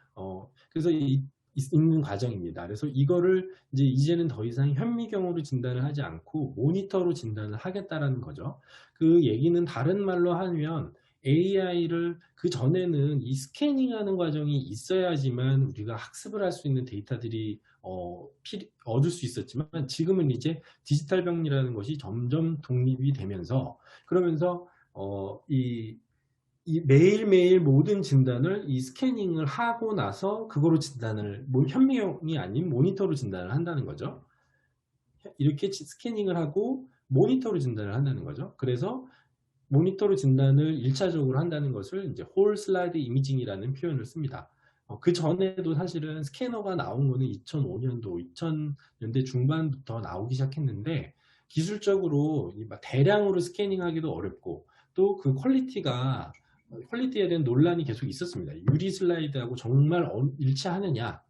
그래서 있는 과정입니다. 그래서 이거를 이제는 더 이상 현미경으로 진단을 하지 않고 모니터로 진단을 하겠다라는 거죠. 그 얘기는 다른 말로 하면 AI를 그 전에는 이 스캐닝하는 과정이 있어야지만 우리가 학습을 할 수 있는 데이터들이 얻을 수 있었지만 지금은 이제 디지털 병리라는 것이 점점 독립이 되면서 그러면서 이 매일매일 모든 진단을 이 스캐닝을 하고 나서 그거로 진단을 현미경이 아닌 모니터로 진단을 한다는 거죠. 이렇게 스캐닝을 하고 모니터로 진단을 한다는 거죠. 그래서 모니터로 진단을 1차적으로 한다는 것을 이제 홀 슬라이드 이미징이라는 표현을 씁니다. 그 전에도 사실은 스캐너가 나온 거는 2005년도, 2000년대 중반부터 나오기 시작했는데 기술적으로 대량으로 스캐닝하기도 어렵고 또 그 퀄리티에 대한 논란이 계속 있었습니다. 유리 슬라이드하고 정말 일치하느냐,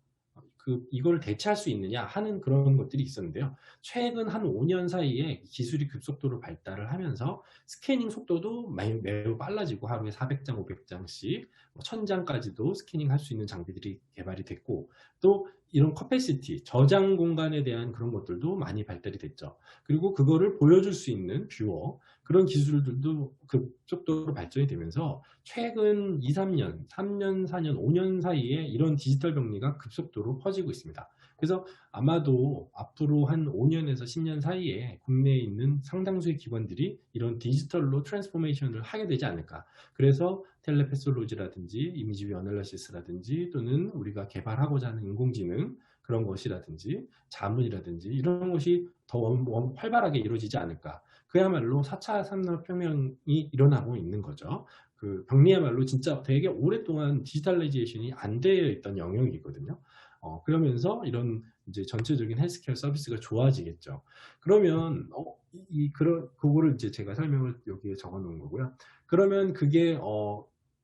이걸 대체할 수 있느냐 하는 그런 것들이 있었는데요. 최근 한 5년 사이에 기술이 급속도로 발달을 하면서 스캐닝 속도도 매우 빨라지고 하루에 400장, 500장씩 1000장까지도 스캐닝 할 수 있는 장비들이 개발이 됐고 또 이런 커패시티, 저장 공간에 대한 그런 것들도 많이 발달이 됐죠. 그리고 그거를 보여줄 수 있는 뷰어, 그런 기술들도 급속도로 발전이 되면서 최근 2, 3년, 3년, 4년, 5년 사이에 이런 디지털 병리가 급속도로 퍼지고 있습니다. 그래서 아마도 앞으로 한 5년에서 10년 사이에 국내에 있는 상당수의 기관들이 이런 디지털로 트랜스포메이션을 하게 되지 않을까. 그래서 텔레패솔로지라든지 이미지 뷰 어널리시스라든지 또는 우리가 개발하고자 하는 인공지능 그런 것이라든지 자문이라든지 이런 것이 더 활발하게 이루어지지 않을까. 그야말로 4차 산업혁명이 일어나고 있는 거죠. 그 병리야말로 진짜 되게 오랫동안 디지털라이제이션이 안 되어 있던 영역이거든요. 그러면서 이런 이제 전체적인 헬스케어 서비스가 좋아지겠죠. 그러면 그거를 이제 제가 설명을 여기에 적어 놓은 거고요. 그러면 그게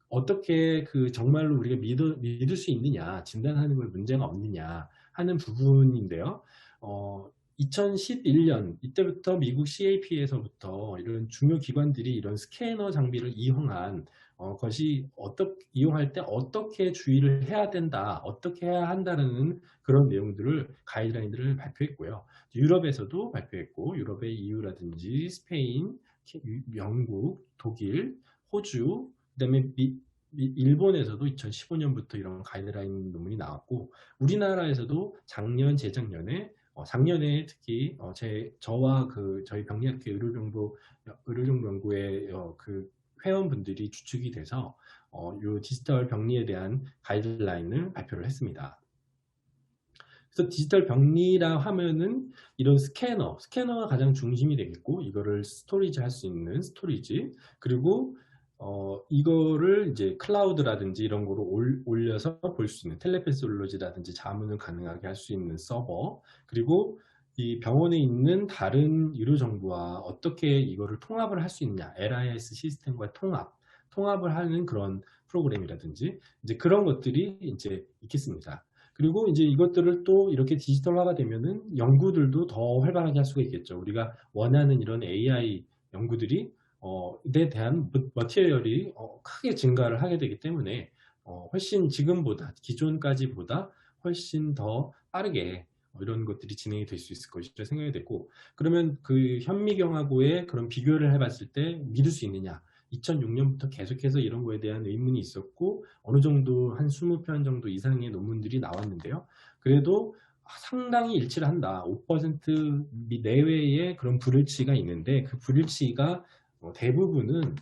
어떻게 정말로 우리가 믿을 수 있느냐, 진단하는 거에 문제가 없느냐 하는 부분인데요. 2011년 이때부터 미국 CAP에서부터 이런 중요 기관들이 이런 스캐너 장비를 이용한 것이 이용할 때 어떻게 주의를 해야 된다, 어떻게 해야 한다는 그런 내용들을 가이드라인들을 발표했고요. 유럽에서도 발표했고 유럽의 EU라든지 스페인, 영국, 독일, 호주, 그다음에 일본에서도 2015년부터 이런 가이드라인 논문이 나왔고 우리나라에서도 작년, 재작년에 작년에 특히 저와 저희 병리학회 의료정보연구의 그 회원분들이 주축이 돼서 이 디지털 병리에 대한 가이드라인을 발표를 했습니다. 그래서 디지털 병리라 하면은 이런 스캐너가 가장 중심이 되겠고 이거를 스토리지 할 수 있는 스토리지 그리고 이거를 이제 클라우드라든지 이런 거로 올려서 볼 수 있는 텔레패솔로지라든지 자문을 가능하게 할 수 있는 서버 그리고 이 병원에 있는 다른 의료 정보와 어떻게 이거를 통합을 할 수 있냐 LIS 시스템과 통합을 하는 그런 프로그램이라든지 이제 그런 것들이 이제 있겠습니다. 그리고 이제 이것들을 또 이렇게 디지털화가 되면은 연구들도 더 활발하게 할 수가 있겠죠. 우리가 원하는 이런 AI 연구들이 에 대한 머티리얼이 크게 증가를 하게 되기 때문에 훨씬 기존까지보다 훨씬 더 빠르게 이런 것들이 진행이 될 수 있을 것이라 생각이 됐고 그러면 그 현미경하고의 그런 비교를 해봤을 때 믿을 수 있느냐 2006년부터 계속해서 이런 거에 대한 의문이 있었고 어느 정도 한 20편 정도 이상의 논문들이 나왔는데요. 그래도 상당히 일치를 한다. 5% 내외의 그런 불일치가 있는데 그 불일치가 대부분은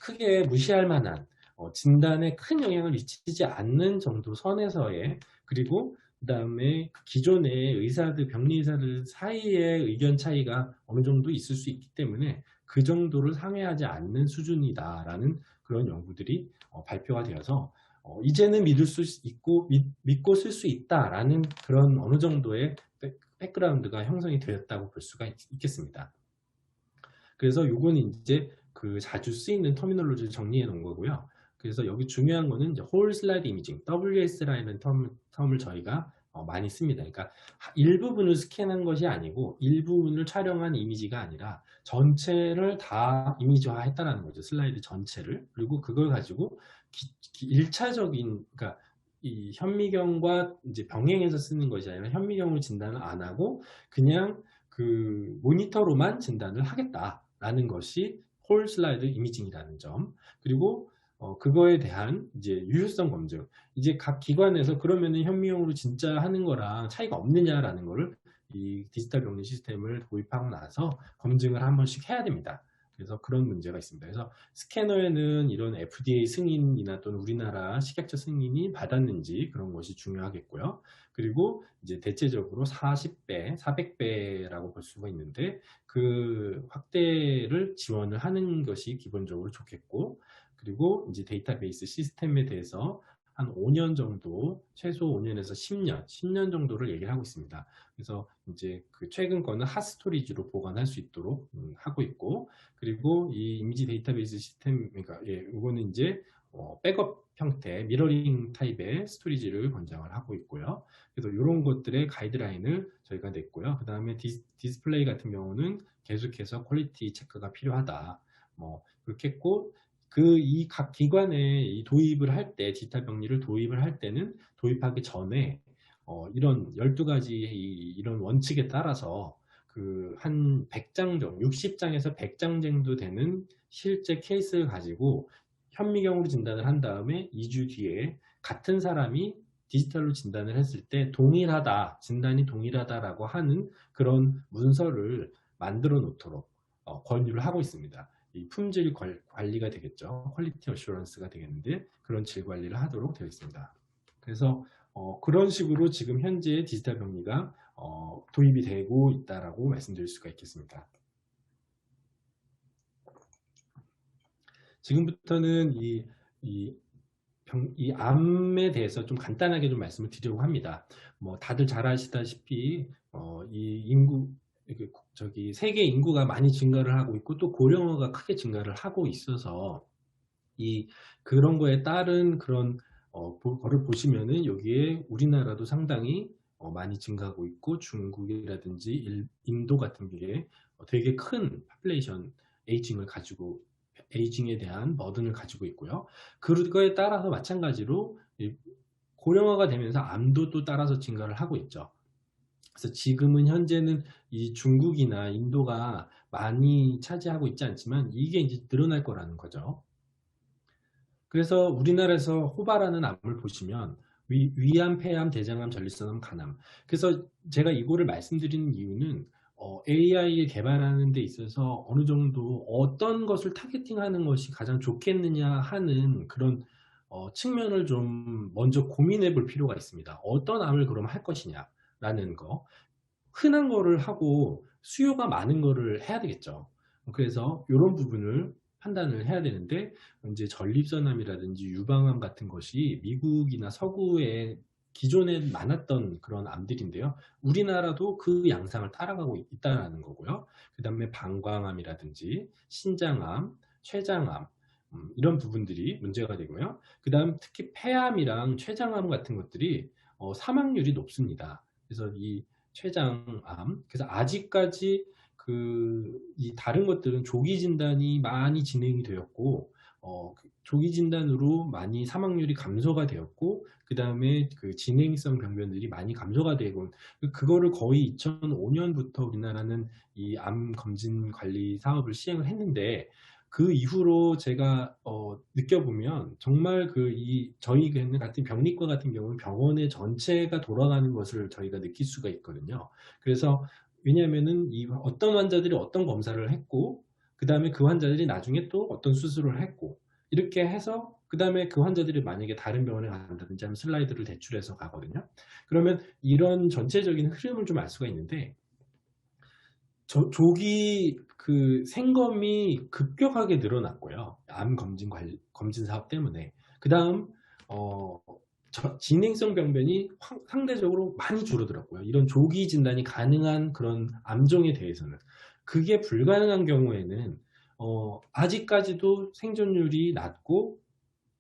크게 무시할 만한 진단에 큰 영향을 미치지 않는 정도 선에서의 그리고 그 다음에 기존의 병리 의사들 사이의 의견 차이가 어느 정도 있을 수 있기 때문에 그 정도를 상회하지 않는 수준이다라는 그런 연구들이 발표가 되어서 이제는 믿을 수 있고 믿고 쓸 수 있다라는 그런 어느 정도의 백그라운드가 형성이 되었다고 볼 수가 있겠습니다. 그래서 요건 이제 자주 쓰이는 터미널로지를 정리해 놓은 거고요. 그래서 여기 중요한 거는 이제 홀 슬라이드 이미징, WS라는 텀을 저희가 많이 씁니다. 그러니까 일부분을 스캔한 것이 아니고 일부분을 촬영한 이미지가 아니라 전체를 다 이미지화 했다는 거죠. 슬라이드 전체를. 그리고 그걸 가지고 1차적인, 그러니까 이 현미경과 이제 병행해서 쓰는 것이 아니라 현미경을 진단을 안 하고 그냥 그 모니터로만 진단을 하겠다라는 것이 홀 슬라이드 이미징이라는 점. 그리고 그거에 대한 이제 유효성 검증. 이제 각 기관에서 그러면은 현미경으로 진짜 하는 거랑 차이가 없느냐라는 거를 이 디지털 병리 시스템을 도입하고 나서 검증을 한 번씩 해야 됩니다. 그래서 그런 문제가 있습니다. 그래서 스캐너에는 이런 FDA 승인이나 또는 우리나라 식약처 승인이 받았는지 그런 것이 중요하겠고요. 그리고 이제 대체적으로 40배, 400배라고 볼 수가 있는데 그 확대를 지원을 하는 것이 기본적으로 좋겠고, 그리고 이제 데이터베이스 시스템에 대해서 한 5년 정도, 최소 5년에서 10년 정도를 얘기를 하고 있습니다. 그래서 이제 그 최근 거는 핫스토리지로 보관할 수 있도록 하고 있고, 그리고 이 이미지 데이터베이스 시스템, 그러니까 이거는 이제 백업 형태, 미러링 타입의 스토리지를 권장을 하고 있고요. 그래서 이런 것들의 가이드라인을 저희가 냈고요. 그 다음에 디스플레이 같은 경우는 계속해서 퀄리티 체크가 필요하다. 뭐 그렇게 했고, 이 각 기관에 이 도입을 할 때, 디지털 병리를 도입을 할 때는 도입하기 전에 이런 12가지 이런 원칙에 따라서 그 한 100장 정도, 60장에서 100장 정도 되는 실제 케이스를 가지고 현미경으로 진단을 한 다음에 2주 뒤에 같은 사람이 디지털로 진단을 했을 때 동일하다, 진단이 동일하다라고 하는 그런 문서를 만들어 놓도록 권유를 하고 있습니다. 이 품질 관리가 되겠죠. 퀄리티 어슈런스가 되겠는데 그런 질 관리를 하도록 되어 있습니다. 그래서 그런 식으로 지금 현재 디지털 병리가 도입이 되고 있다라고 말씀드릴 수가 있겠습니다. 지금부터는 이 암에 대해서 좀 간단하게 좀 말씀을 드리려고 합니다. 뭐 다들 잘 아시다시피 이 인구, 세계 인구가 많이 증가를 하고 있고 또 고령화가 크게 증가를 하고 있어서 그런 거에 따른 그런 거를 보시면은 여기에 우리나라도 상당히 많이 증가하고 있고 중국이라든지 인도 같은 게 되게 큰 파퓰레이션 에이징에 대한 버든을 가지고 있고요. 그거에 따라서 마찬가지로 고령화가 되면서 암도 또 따라서 증가를 하고 있죠. 그래서 지금은 현재는 이 중국이나 인도가 많이 차지하고 있지 않지만 이게 이제 늘어날 거라는 거죠. 그래서 우리나라에서 호발하는 암을 보시면 위암, 폐암, 대장암, 전립선암, 간암. 그래서 제가 이거를 말씀드리는 이유는 AI를 개발하는 데 있어서 어느 정도 어떤 것을 타겟팅하는 것이 가장 좋겠느냐 하는 그런 측면을 좀 먼저 고민해 볼 필요가 있습니다. 어떤 암을 그럼 할 것이냐라는 거. 흔한 거를 하고 수요가 많은 거를 해야 되겠죠. 그래서 이런 부분을 판단을 해야 되는데 이제 전립선암이라든지 유방암 같은 것이 미국이나 서구에 기존에 많았던 그런 암들인데요. 우리나라도 그 양상을 따라가고 있다는 거고요. 그 다음에 방광암이라든지 신장암, 췌장암 이런 부분들이 문제가 되고요. 그 다음 특히 폐암이랑 췌장암 같은 것들이 사망률이 높습니다. 그래서 이 췌장암, 그래서 아직까지 이 다른 것들은 조기 진단이 많이 진행이 되었고 조기 진단으로 많이 사망률이 감소가 되었고 그 다음에 그 진행성 병변들이 많이 감소가 되고 그거를 거의 2005년부터 우리나라는 이 암 검진 관리 사업을 시행을 했는데 그 이후로 제가 느껴보면 정말 저희 같은 병리과 같은 경우는 병원의 전체가 돌아가는 것을 저희가 느낄 수가 있거든요. 그래서 왜냐하면은 어떤 환자들이 어떤 검사를 했고 그 다음에 그 환자들이 나중에 또 어떤 수술을 했고 이렇게 해서 그 다음에 그 환자들이 만약에 다른 병원에 간다든지 하면 슬라이드를 대출해서 가거든요. 그러면 이런 전체적인 흐름을 좀 알 수가 있는데 조기 생검이 급격하게 늘어났고요. 암 검진 사업 때문에. 그 다음 진행성 병변이 상대적으로 많이 줄어들었고요. 이런 조기 진단이 가능한 그런 암종에 대해서는. 그게 불가능한 경우에는 아직까지도 생존율이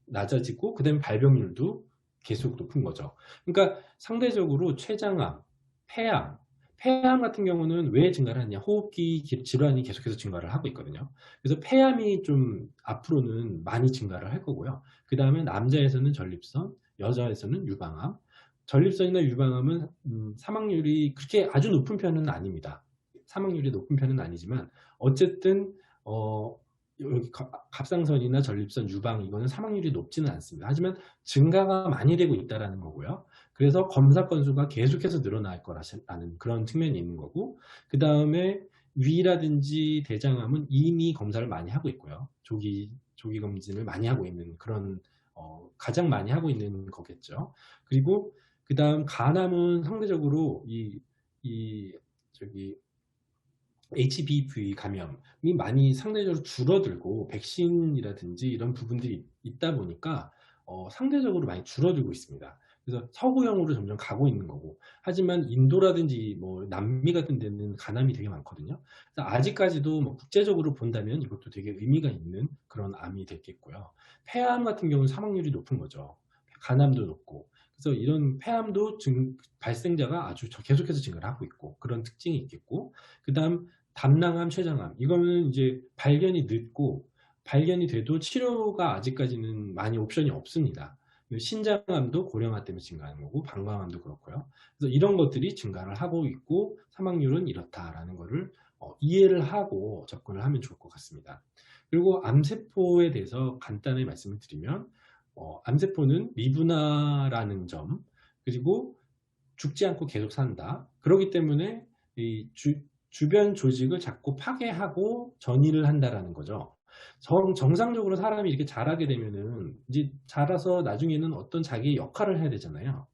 낮아지고 그 다음에 발병률도 계속 높은 거죠. 그러니까 상대적으로 췌장암, 폐암, 폐암 같은 경우는 왜 증가를 하느냐? 호흡기 질환이 계속해서 증가를 하고 있거든요. 그래서 폐암이 좀 앞으로는 많이 증가를 할 거고요. 그 다음에 남자에서는 전립선, 여자에서는 유방암. 전립선이나 유방암은 사망률이 그렇게 아주 높은 편은 아닙니다. 사망률이 높은 편은 아니지만 어쨌든 여기 갑상선이나 전립선, 유방 이거는 사망률이 높지는 않습니다. 하지만 증가가 많이 되고 있다는 거고요. 그래서 검사 건수가 계속해서 늘어날 거라는 그런 측면이 있는 거고, 그 다음에 위라든지 대장암은 이미 검사를 많이 하고 있고요. 조기 검진을 많이 하고 있는 그런 가장 많이 하고 있는 거겠죠. 그리고 그 다음 간암은 상대적으로 저기 HBV 감염이 많이 상대적으로 줄어들고 백신이라든지 이런 부분들이 있다 보니까 상대적으로 많이 줄어들고 있습니다. 그래서 서구형으로 점점 가고 있는 거고, 하지만 인도라든지 뭐 남미 같은 데는 간암이 되게 많거든요. 그래서 아직까지도 뭐 국제적으로 본다면 이것도 되게 의미가 있는 그런 암이 됐겠고요. 폐암 같은 경우는 사망률이 높은 거죠. 간암도 높고. 그래서 이런 폐암도 발생자가 아주 계속해서 증가를 하고 있고 그런 특징이 있겠고, 그 다음 담낭암, 췌장암 이거는 이제 발견이 늦고 발견이 돼도 치료가 아직까지는 많이 옵션이 없습니다. 신장암도 고령화 때문에 증가하는 거고 방광암도 그렇고요. 그래서 이런 것들이 증가를 하고 있고 사망률은 이렇다라는 것을 이해를 하고 접근을 하면 좋을 것 같습니다. 그리고 암세포에 대해서 간단히 말씀을 드리면 암세포는 미분화라는 점, 그리고 죽지 않고 계속 산다. 그렇기 때문에 이 주변 조직을 자꾸 파괴하고 전이를 한다라는 거죠. 정상적으로 사람이 이렇게 자라게 되면은 이제 자라서 나중에는 어떤 자기의 역할을 해야 되잖아요.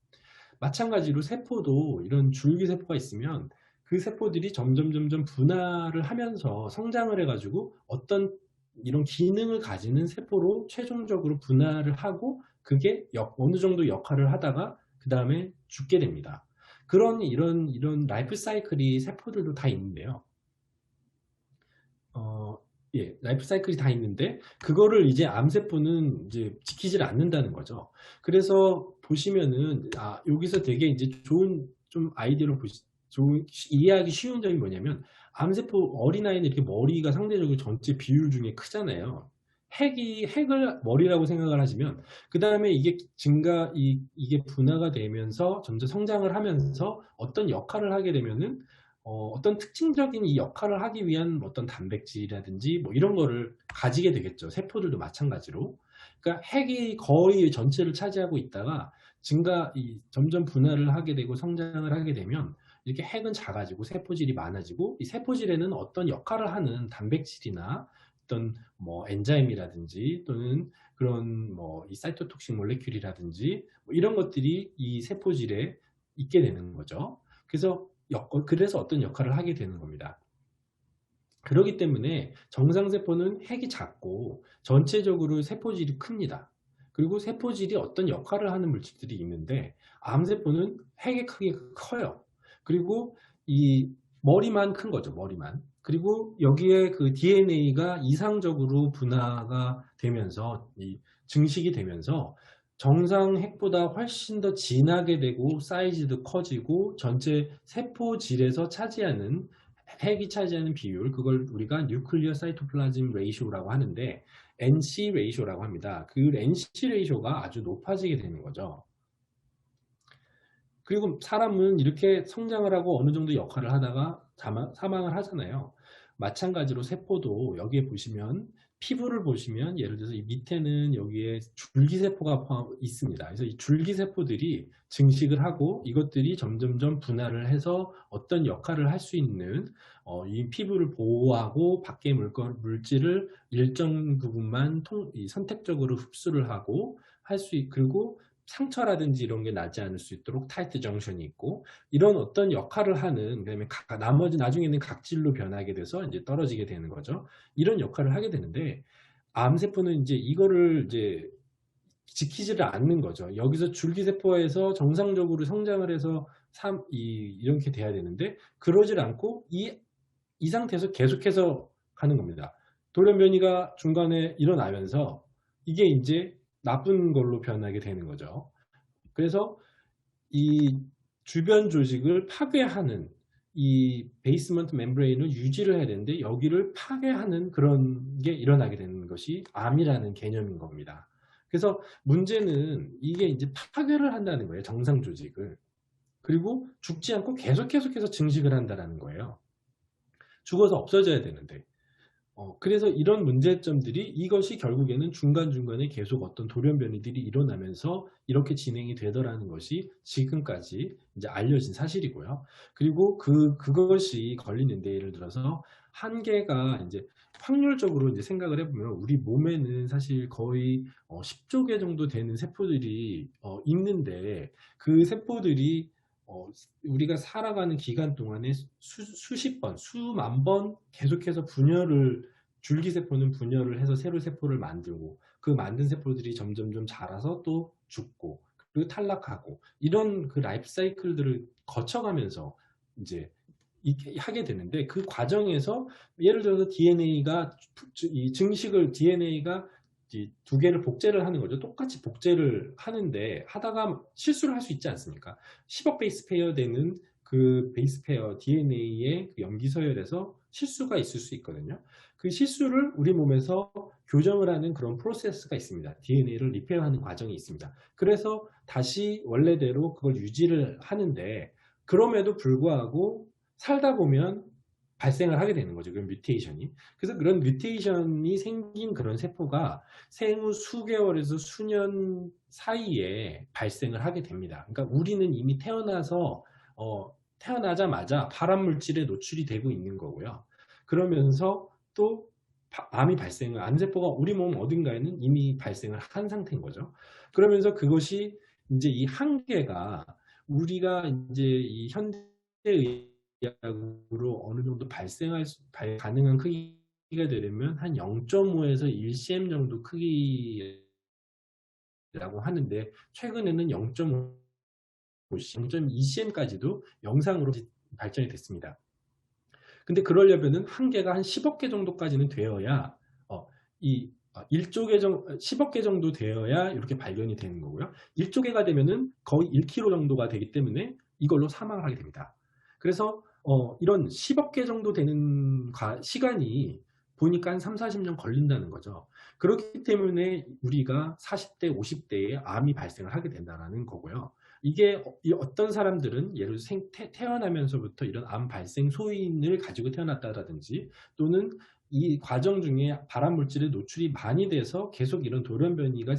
마찬가지로 세포도 이런 줄기세포가 있으면 그 세포들이 점점 분화를 하면서 성장을 해가지고 어떤 이런 기능을 가지는 세포로 최종적으로 분화를 하고 그게 어느 정도 역할을 하다가 그 다음에 죽게 됩니다. 그런 이런 라이프 사이클이 세포들도 다 있는데요. 예, 라이프 사이클이 다 있는데 그거를 이제 암세포는 이제 지키질 않는다는 거죠. 그래서 보시면은 여기서 되게 이제 좋은 좀 아이디어로 이해하기 쉬운 점이 뭐냐면 암세포 어린아이는 이렇게 머리가 상대적으로 전체 비율 중에 크잖아요. 핵을 머리라고 생각을 하시면 그 다음에 이게 이게 분화가 되면서 점점 성장을 하면서 어떤 역할을 하게 되면은 어떤 특징적인 이 역할을 하기 위한 어떤 단백질이라든지 뭐 이런 거를 가지게 되겠죠. 세포들도 마찬가지로. 그러니까 핵이 거의 전체를 차지하고 있다가 점점 분할을 하게 되고 성장을 하게 되면 이렇게 핵은 작아지고 세포질이 많아지고 이 세포질에는 어떤 역할을 하는 단백질이나 어떤 뭐 엔자임이라든지 또는 그런 뭐 이 사이토톡식 몰레큘이라든지 뭐 이런 것들이 이 세포질에 있게 되는 거죠. 그래서 어떤 역할을 하게 되는 겁니다. 그렇기 때문에 정상세포는 핵이 작고 전체적으로 세포질이 큽니다. 그리고 세포질이 어떤 역할을 하는 물질들이 있는데 암세포는 핵의 크기가 커요. 그리고 이 머리만 큰 거죠. 머리만. 그리고 여기에 그 DNA가 이상적으로 분화가 되면서 증식이 되면서 정상 핵보다 훨씬 더 진하게 되고 사이즈도 커지고 전체 세포질에서 핵이 차지하는 비율, 그걸 우리가 뉴클리어 사이토플라즘 레이쇼라고 하는데 NC 레이쇼라고 합니다. 그 NC 레이쇼가 아주 높아지게 되는 거죠. 그리고 사람은 이렇게 성장을 하고 어느 정도 역할을 하다가 사망을 하잖아요. 마찬가지로 세포도 여기에 보시면 피부를 보시면 예를 들어서 이 밑에는 여기에 줄기세포가 있습니다. 그래서 이 줄기세포들이 증식을 하고 이것들이 점점점 분할을 해서 어떤 역할을 할 수 있는 이 피부를 보호하고 밖의 물질을 일정 부분만 선택적으로 흡수를 하고 그리고 상처라든지 이런 게 나지 않을 수 있도록 타이트 정션이 있고 이런 어떤 역할을 하는 그다음에 나중에는 각질로 변하게 돼서 이제 떨어지게 되는 거죠. 이런 역할을 하게 되는데 암세포는 이제 이거를 이제 지키지를 않는 거죠. 여기서 줄기세포에서 정상적으로 성장을 해서 이렇게 돼야 되는데 그러질 않고 이 상태에서 계속해서 가는 겁니다. 돌연변이가 중간에 일어나면서 이게 이제 나쁜 걸로 변하게 되는 거죠. 그래서 이 주변 조직을 파괴하는 이 베이스먼트 멤브레인을 유지를 해야 되는데 여기를 파괴하는 그런 게 일어나게 되는 것이 암이라는 개념인 겁니다. 그래서 문제는 이게 이제 파괴를 한다는 거예요. 정상 조직을. 그리고 죽지 않고 계속해서 증식을 한다는 거예요. 죽어서 없어져야 되는데. 그래서 이런 문제점들이 이것이 결국에는 중간중간에 계속 어떤 돌연변이들이 일어나면서 이렇게 진행이 되더라는 것이 지금까지 이제 알려진 사실이고요. 그리고 그것이 걸리는데 예를 들어서 한 개가 이제 확률적으로 이제 생각을 해보면 우리 몸에는 사실 거의 10조 개 정도 되는 세포들이 있는데 그 세포들이 우리가 살아가는 기간 동안에 수십 번, 수만 번 계속해서 줄기세포는 분열을 해서 새로 세포를 만들고 그 만든 세포들이 점점점 자라서 또 죽고 그리고 탈락하고 이런 그 라이프 사이클들을 거쳐가면서 이제 하게 되는데 그 과정에서 예를 들어서 DNA가 이 증식을 DNA가 두 개를 복제를 하는 거죠. 똑같이 복제를 하는데 하다가 실수를 할 수 있지 않습니까? 10억 베이스 페어 되는 그 베이스 페어 DNA의 그 염기 서열에서 실수가 있을 수 있거든요. 그 실수를 우리 몸에서 교정을 하는 그런 프로세스가 있습니다. DNA를 리페어하는 과정이 있습니다. 그래서 다시 원래대로 그걸 유지를 하는데 그럼에도 불구하고 살다 보면 발생을 하게 되는 거죠. 그런 뮤테이션이. 그래서 그런 뮤테이션이 생긴 그런 세포가 생후 수개월에서 수년 사이에 발생을 하게 됩니다. 그러니까 우리는 이미 태어나자마자 발암 물질에 노출이 되고 있는 거고요. 그러면서 또 암세포가 우리 몸 어딘가에는 이미 발생을 한 상태인 거죠. 그러면서 그것이 이제 이 한계가 우리가 이제 이 현대의 으로 어느 정도 가능한 크기가 되려면 한 0.5에서 1cm 정도 크기라고 하는데 최근에는 0.5, 0.2cm까지도 영상으로 발전이 됐습니다. 근데 그러려면은 한계가 한 10억 개 정도까지는 되어야 10억 개 정도 되어야 이렇게 발견이 되는 거고요. 1조 개가 되면은 거의 1kg 정도가 되기 때문에 이걸로 사망을 하게 됩니다. 그래서 이런 10억 개 정도 되는 시간이 보니까 한 3, 40년 걸린다는 거죠. 그렇기 때문에 우리가 40대, 50대에 암이 발생을 하게 된다는 거고요. 이게 어떤 사람들은 예를 들어 태어나면서부터 이런 암 발생 소인을 가지고 태어났다라든지 또는 이 과정 중에 발암 물질에 노출이 많이 돼서 계속 이런 돌연변이가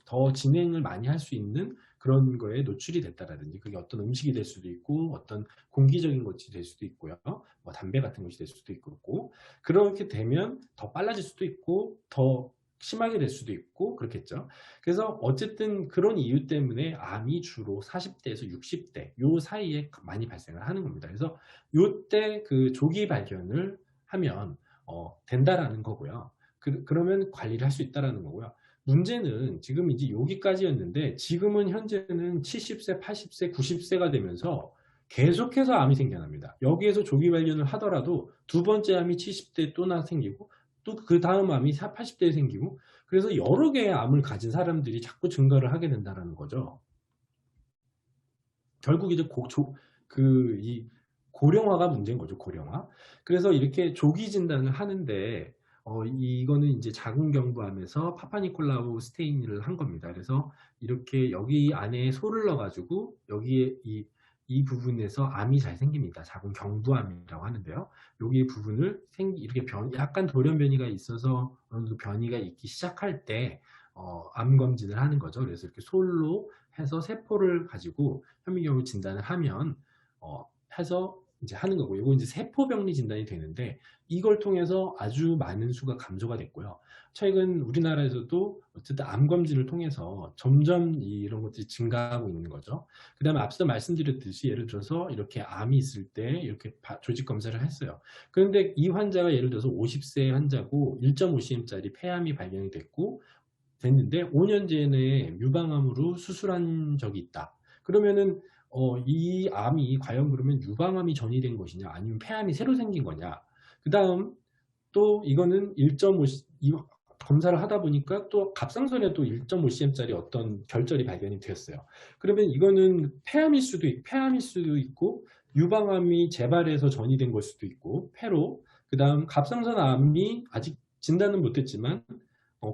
더 진행을 많이 할 수 있는 그런 거에 노출이 됐다라든지 그게 어떤 음식이 될 수도 있고 어떤 공기적인 것이 될 수도 있고요. 뭐 담배 같은 것이 될 수도 있고 그렇게 되면 더 빨라질 수도 있고 더 심하게 될 수도 있고 그렇겠죠. 그래서 어쨌든 그런 이유 때문에 암이 주로 40대에서 60대 요 사이에 많이 발생을 하는 겁니다. 그래서 요때 그 조기 발견을 하면 된다라는 거고요. 그러면 관리를 할 수 있다라는 거고요. 문제는 지금 이제 여기까지였는데 지금은 현재는 70세, 80세, 90세가 되면서 계속해서 암이 생겨납니다. 여기에서 조기 발견을 하더라도 두 번째 암이 70대 또나 생기고 또 그 다음 암이 80대에 생기고 그래서 여러 개의 암을 가진 사람들이 자꾸 증가를 하게 된다는 거죠. 결국 이제 이 고령화가 문제인 거죠. 고령화. 그래서 이렇게 조기 진단을 하는데 이거는 이제 자궁경부암에서 파파니콜라우 스테인을 한 겁니다. 그래서 이렇게 여기 안에 소를 넣어가지고 여기에 이 부분에서 암이 잘 생깁니다. 자궁경부암이라고 하는데요. 여기 부분을 이렇게 약간 돌연변이가 있어서 어느 정도 변이가 있기 시작할 때 암 검진을 하는 거죠. 그래서 이렇게 솔로 해서 세포를 가지고 현미경을 진단을 하면 해서 이제 하는 거고, 이거 이제 세포병리 진단이 되는데 이걸 통해서 아주 많은 수가 감소가 됐고요. 최근 우리나라에서도 어쨌든 암 검진을 통해서 점점 이런 것들이 증가하고 있는 거죠. 그 다음에 앞서 말씀드렸듯이 예를 들어서 이렇게 암이 있을 때 이렇게 조직 검사를 했어요. 그런데 이 환자가 예를 들어서 50세 환자고 1.5cm짜리 폐암이 발견이 됐는데 5년 전에 유방암으로 수술한 적이 있다. 그러면은 이 암이 과연 그러면 유방암이 전이된 것이냐 아니면 폐암이 새로 생긴 거냐. 그 다음 또 이거는 검사를 하다 보니까 또 갑상선에 또 1.5cm짜리 어떤 결절이 발견이 되었어요. 그러면 이거는 폐암일 수도 있고 유방암이 재발해서 전이된 걸 수도 있고 폐로, 그다음 갑상선 암이 아직 진단은 못했지만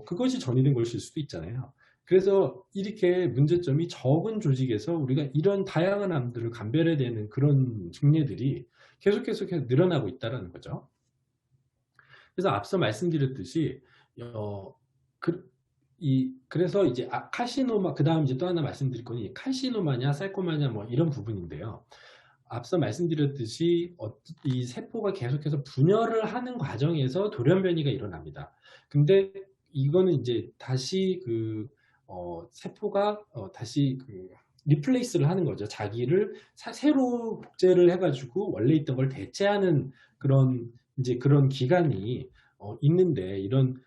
그것이 전이된 것일 수도 있잖아요. 그래서 이렇게 문제점이 적은 조직에서 우리가 이런 다양한 암들을 감별해야 되는 그런 증례들이 계속 늘어나고 있다는 거죠. 그래서 앞서 말씀드렸듯이 어, 그, 그래서 이제 카시노마, 그 다음 이제 또 하나 말씀드릴 거니 카시노마냐 sar코마냐 뭐 이런 부분인데요. 앞서 말씀드렸듯이 이 세포가 계속해서 분열을 하는 과정에서 돌연변이가 일어납니다. 근데 이거는 이제 다시 세포가 다시 리플레이스를 하는 거죠. 자기를 새로 복제를 해가지고 원래 있던 걸 대체하는 그런 이제 그런 기간이 있는데 이런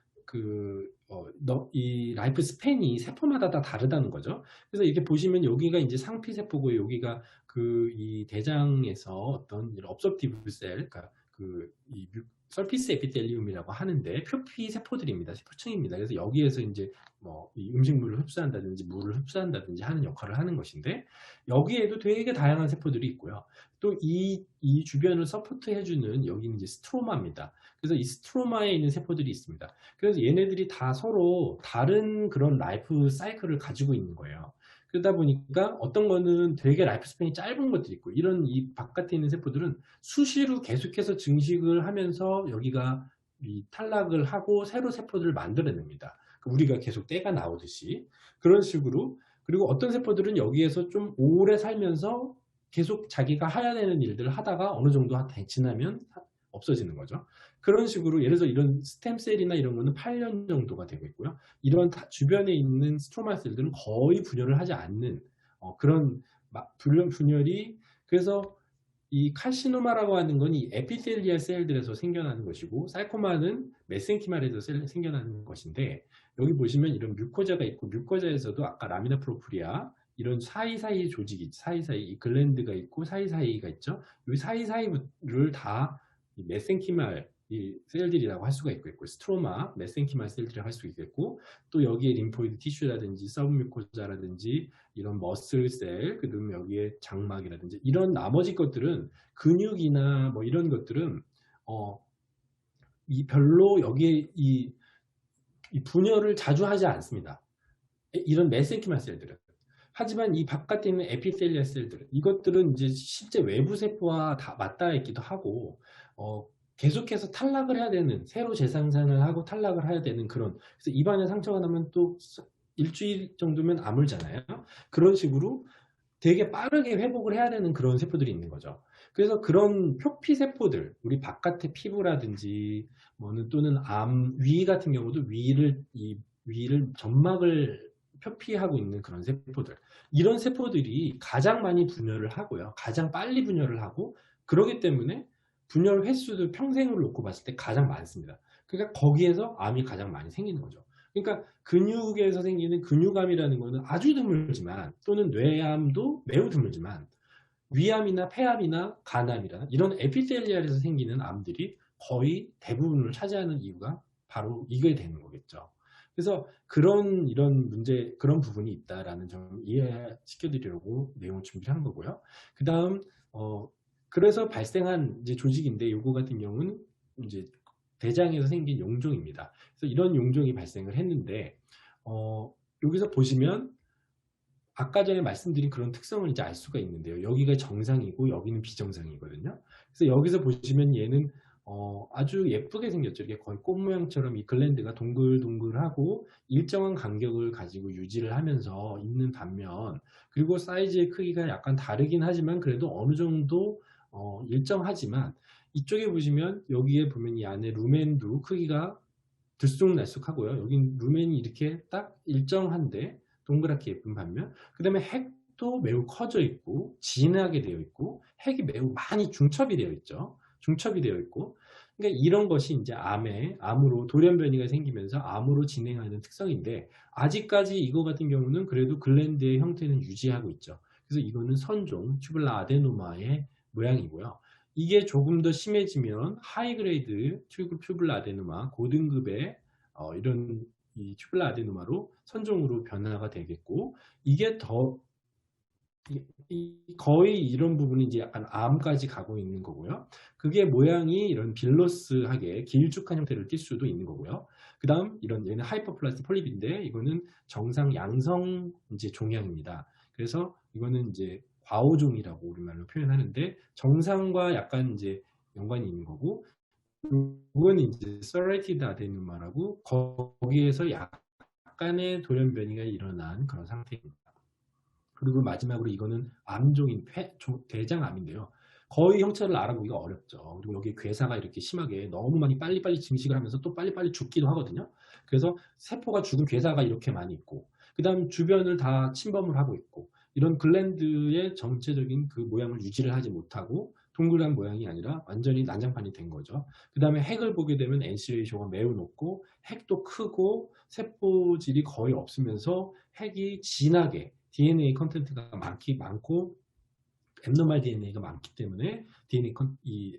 이 라이프 스팬이 세포마다 다 다르다는 거죠. 그래서 이렇게 보시면 여기가 이제 상피세포고 여기가 이 대장에서 어떤 업섭티브 셀, 그러니까 이 서피스 에피텔리움이라고 하는데 표피 세포들입니다. 세포층입니다. 그래서 여기에서 이제 뭐 이 음식물을 흡수한다든지 물을 흡수한다든지 하는 역할을 하는 것인데 여기에도 되게 다양한 세포들이 있고요. 또 이 주변을 서포트해주는 여기는 이제 스트로마입니다. 그래서 이 스트로마에 있는 세포들이 있습니다. 그래서 얘네들이 다 서로 다른 그런 라이프 사이클을 가지고 있는 거예요. 그러다 보니까 어떤 거는 되게 라이프 스팬이 짧은 것들이 있고 이런 이 바깥에 있는 세포들은 수시로 계속해서 증식을 하면서 여기가 이 탈락을 하고 새로 세포들을 만들어냅니다. 우리가 계속 때가 나오듯이 그런 식으로. 그리고 어떤 세포들은 여기에서 좀 오래 살면서 계속 자기가 해야 되는 일들을 하다가 어느 정도 지나면 없어지는 거죠. 그런 식으로 예를 들어 이런 스템셀이나 이런 거는 8년 정도가 되고 있고요. 이런 주변에 있는 스트로마 셀들은 거의 분열을 하지 않는 그런 분열이, 그래서 이 칼시노마라고 하는 건 이 에피텔리알 셀들에서 생겨나는 것이고 사이코마는 메센키말에서 생겨나는 것인데, 여기 보시면 이런 뮤코자가 있고 뮤코자에서도 아까 라미나 프로프리아 이런 사이사이 조직이 사이사이 이 글랜드가 있고 사이사이가 있죠. 이 사이사이를 다 메센키말 이 셀들이라고 할 수가 있고 스트로마, 메센키말 셀들이라고 할 수 있겠고, 또 여기에 림포이드 티슈라든지 서브뮤코자라든지 이런 머슬셀, 그다음에 여기에 장막이라든지 이런 나머지 것들은 근육이나 뭐 이런 것들은 이 별로 여기에 이 분열을 자주 하지 않습니다. 이런 메센키말 셀들은. 하지만 이 바깥에 있는 에피텔리아 셀들, 이것들은 이제 실제 외부 세포와 다 맞닿아 있기도 하고 계속해서 탈락을 해야 되는, 새로 재생산을 하고 탈락을 해야 되는 그런, 그래서 입안에 상처가 나면 또 일주일 정도면 아물잖아요. 그런 식으로 되게 빠르게 회복을 해야 되는 그런 세포들이 있는 거죠. 그래서 그런 표피 세포들, 우리 바깥의 피부라든지 또는 위 같은 경우도 위를 점막을 표피하고 있는 그런 세포들, 이런 세포들이 가장 많이 분열을 하고요. 가장 빨리 분열을 하고, 그러기 때문에 분열 횟수도 평생을 놓고 봤을 때 가장 많습니다. 그러니까 거기에서 암이 가장 많이 생기는 거죠. 그러니까 근육에서 생기는 근육암이라는 것은 아주 드물지만, 또는 뇌암도 매우 드물지만, 위암이나 폐암이나 간암이나 이런 에피텔리알에서 생기는 암들이 거의 대부분을 차지하는 이유가 바로 이게 되는 거겠죠. 그래서 이런 문제, 그런 부분이 있다라는 점 이해시켜 드리려고 내용을 준비를 한 거고요. 그 다음 그래서 발생한 이제 조직인데, 이거 같은 경우는 이제 대장에서 생긴 용종입니다. 그래서 이런 용종이 발생을 했는데 여기서 보시면 아까 전에 말씀드린 그런 특성을 이제 알 수가 있는데요. 여기가 정상이고 여기는 비정상이거든요. 그래서 여기서 보시면 얘는 아주 예쁘게 생겼죠. 이게 거의 꽃 모양처럼 이 글랜드가 동글동글하고 일정한 간격을 가지고 유지를 하면서 있는 반면, 그리고 사이즈의 크기가 약간 다르긴 하지만 그래도 어느 정도 일정하지만, 이쪽에 보시면 여기에 보면 이 안에 루멘도 크기가 들쑥날쑥하고요. 여기 루멘이 이렇게 딱 일정한데 동그랗게 예쁜 반면, 그 다음에 핵도 매우 커져 있고 진하게 되어 있고 핵이 매우 많이 중첩이 되어 있죠. 중첩이 되어 있고, 그러니까 이런 것이 이제 암으로 돌연변이가 생기면서 암으로 진행하는 특성인데, 아직까지 이거 같은 경우는 그래도 글랜드의 형태는 유지하고 있죠. 그래서 이거는 선종 튜뷸라 아데노마의 모양이고요. 이게 조금 더 심해지면 하이그레이드 튜뷸라 아데노마, 고등급의 이런 이 튜뷸러 아데노마로 선종으로 변화가 되겠고, 이게 더 거의 이런 부분이 이제 약간 암까지 가고 있는 거고요. 그게 모양이 이런 빌로스하게 길쭉한 형태를 띌 수도 있는 거고요. 그 다음 이런 얘는 하이퍼플라스틱 폴립인데 이거는 정상 양성 이제 종양입니다. 그래서 이거는 이제 과오종이라고 우리말로 표현하는데 정상과 약간 이제 연관이 있는 거고, 이건 이제 서레이티드 아데노마라고 거기에서 약간의 돌연변이가 일어난 그런 상태입니다. 그리고 마지막으로 이거는 암종인 대장암인데요. 거의 형체를 알아보기가 어렵죠. 그리고 여기 괴사가 이렇게 심하게 너무 많이 빨리빨리 증식을 하면서 또 빨리빨리 죽기도 하거든요. 그래서 세포가 죽은 괴사가 이렇게 많이 있고, 그 다음 주변을 다 침범을 하고 있고, 이런 글랜드의 전체적인 그 모양을 유지를 하지 못하고 동그란 모양이 아니라 완전히 난장판이 된 거죠. 그 다음에 핵을 보게 되면 NC 레이쇼가 매우 높고 핵도 크고 세포질이 거의 없으면서 핵이 진하게 DNA 컨텐트가 많고 앱노말 DNA가 많기 때문에 이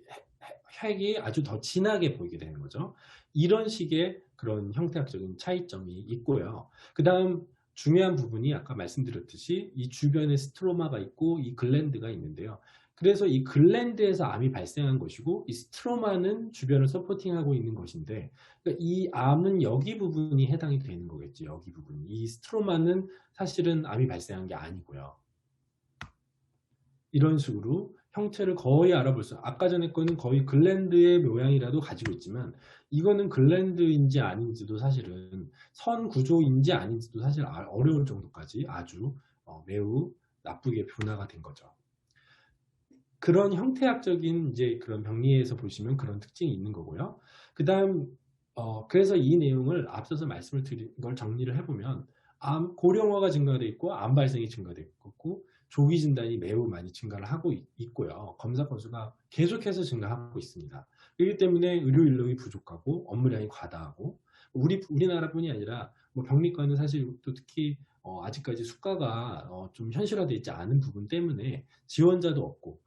핵이 아주 더 진하게 보이게 되는 거죠. 이런 식의 그런 형태학적인 차이점이 있고요. 그 다음 중요한 부분이 아까 말씀드렸듯이 이 주변에 스트로마가 있고 이 글랜드가 있는데요. 그래서 이 글랜드에서 암이 발생한 것이고 이 스트로마는 주변을 서포팅하고 있는 것인데, 그러니까 이 암은 여기 부분이 해당이 되는 거겠죠. 여기 부분. 이 스트로마는 사실은 암이 발생한 게 아니고요. 이런 식으로 형체를 거의 알아볼 수, 아까 전에 거는 거의 글랜드의 모양이라도 가지고 있지만 이거는 글랜드인지 아닌지도 사실은 선 구조인지 아닌지도 사실 어려울 정도까지 아주 매우 나쁘게 변화가 된 거죠. 그런 형태학적인 이제 그런 병리에서 보시면 그런 특징이 있는 거고요. 그 다음 그래서 이 내용을 앞서서 말씀을 드린 걸 정리를 해보면 고령화가 증가되어 있고 암 발생이 증가되어 있고 조기 진단이 매우 많이 증가를 하고 있고요. 검사 건수가 계속해서 증가하고 있습니다. 그렇기 때문에 의료 인력이 부족하고 업무량이 과다하고, 우리나라뿐이 아니라 뭐 병리과는 사실 또 특히 아직까지 수가가 좀 현실화되어 있지 않은 부분 때문에 지원자도 없고,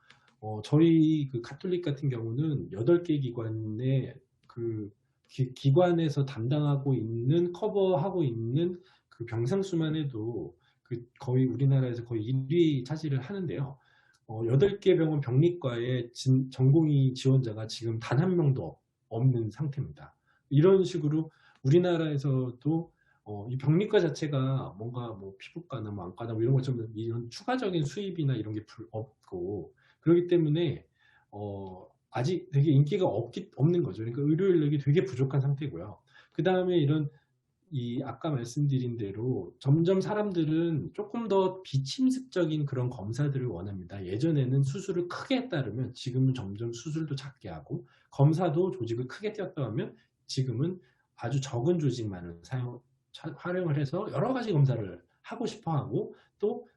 저희 그 가톨릭 같은 경우는 8개 기관의 그 기관에서 담당하고 있는, 커버하고 있는 그 병상 수만 해도 거의 우리나라에서 거의 1위 차지를 하는데요. 8개 병원 병리과의 전공의 지원자가 지금 단 한 명도 없는 상태입니다. 이런 식으로 우리나라에서도 이 병리과 자체가 뭔가 뭐 피부과나 뭐 안과나 뭐 이런 것처럼 이런 추가적인 수입이나 이런 게 없고, 그렇기 때문에 아직 되게 인기가 없는 거죠. 그러니까 의료 인력이 되게 부족한 상태고요. 그 다음에 아까 말씀드린 대로 점점 사람들은 조금 더 비침습적인 그런 검사들을 원합니다. 예전에는 수술을 크게 했다면 지금은 점점 수술도 작게 하고, 검사도 조직을 크게 띄었다 하면 지금은 아주 적은 조직만을 활용을 해서 여러 가지 검사를 하고 싶어 하고, 또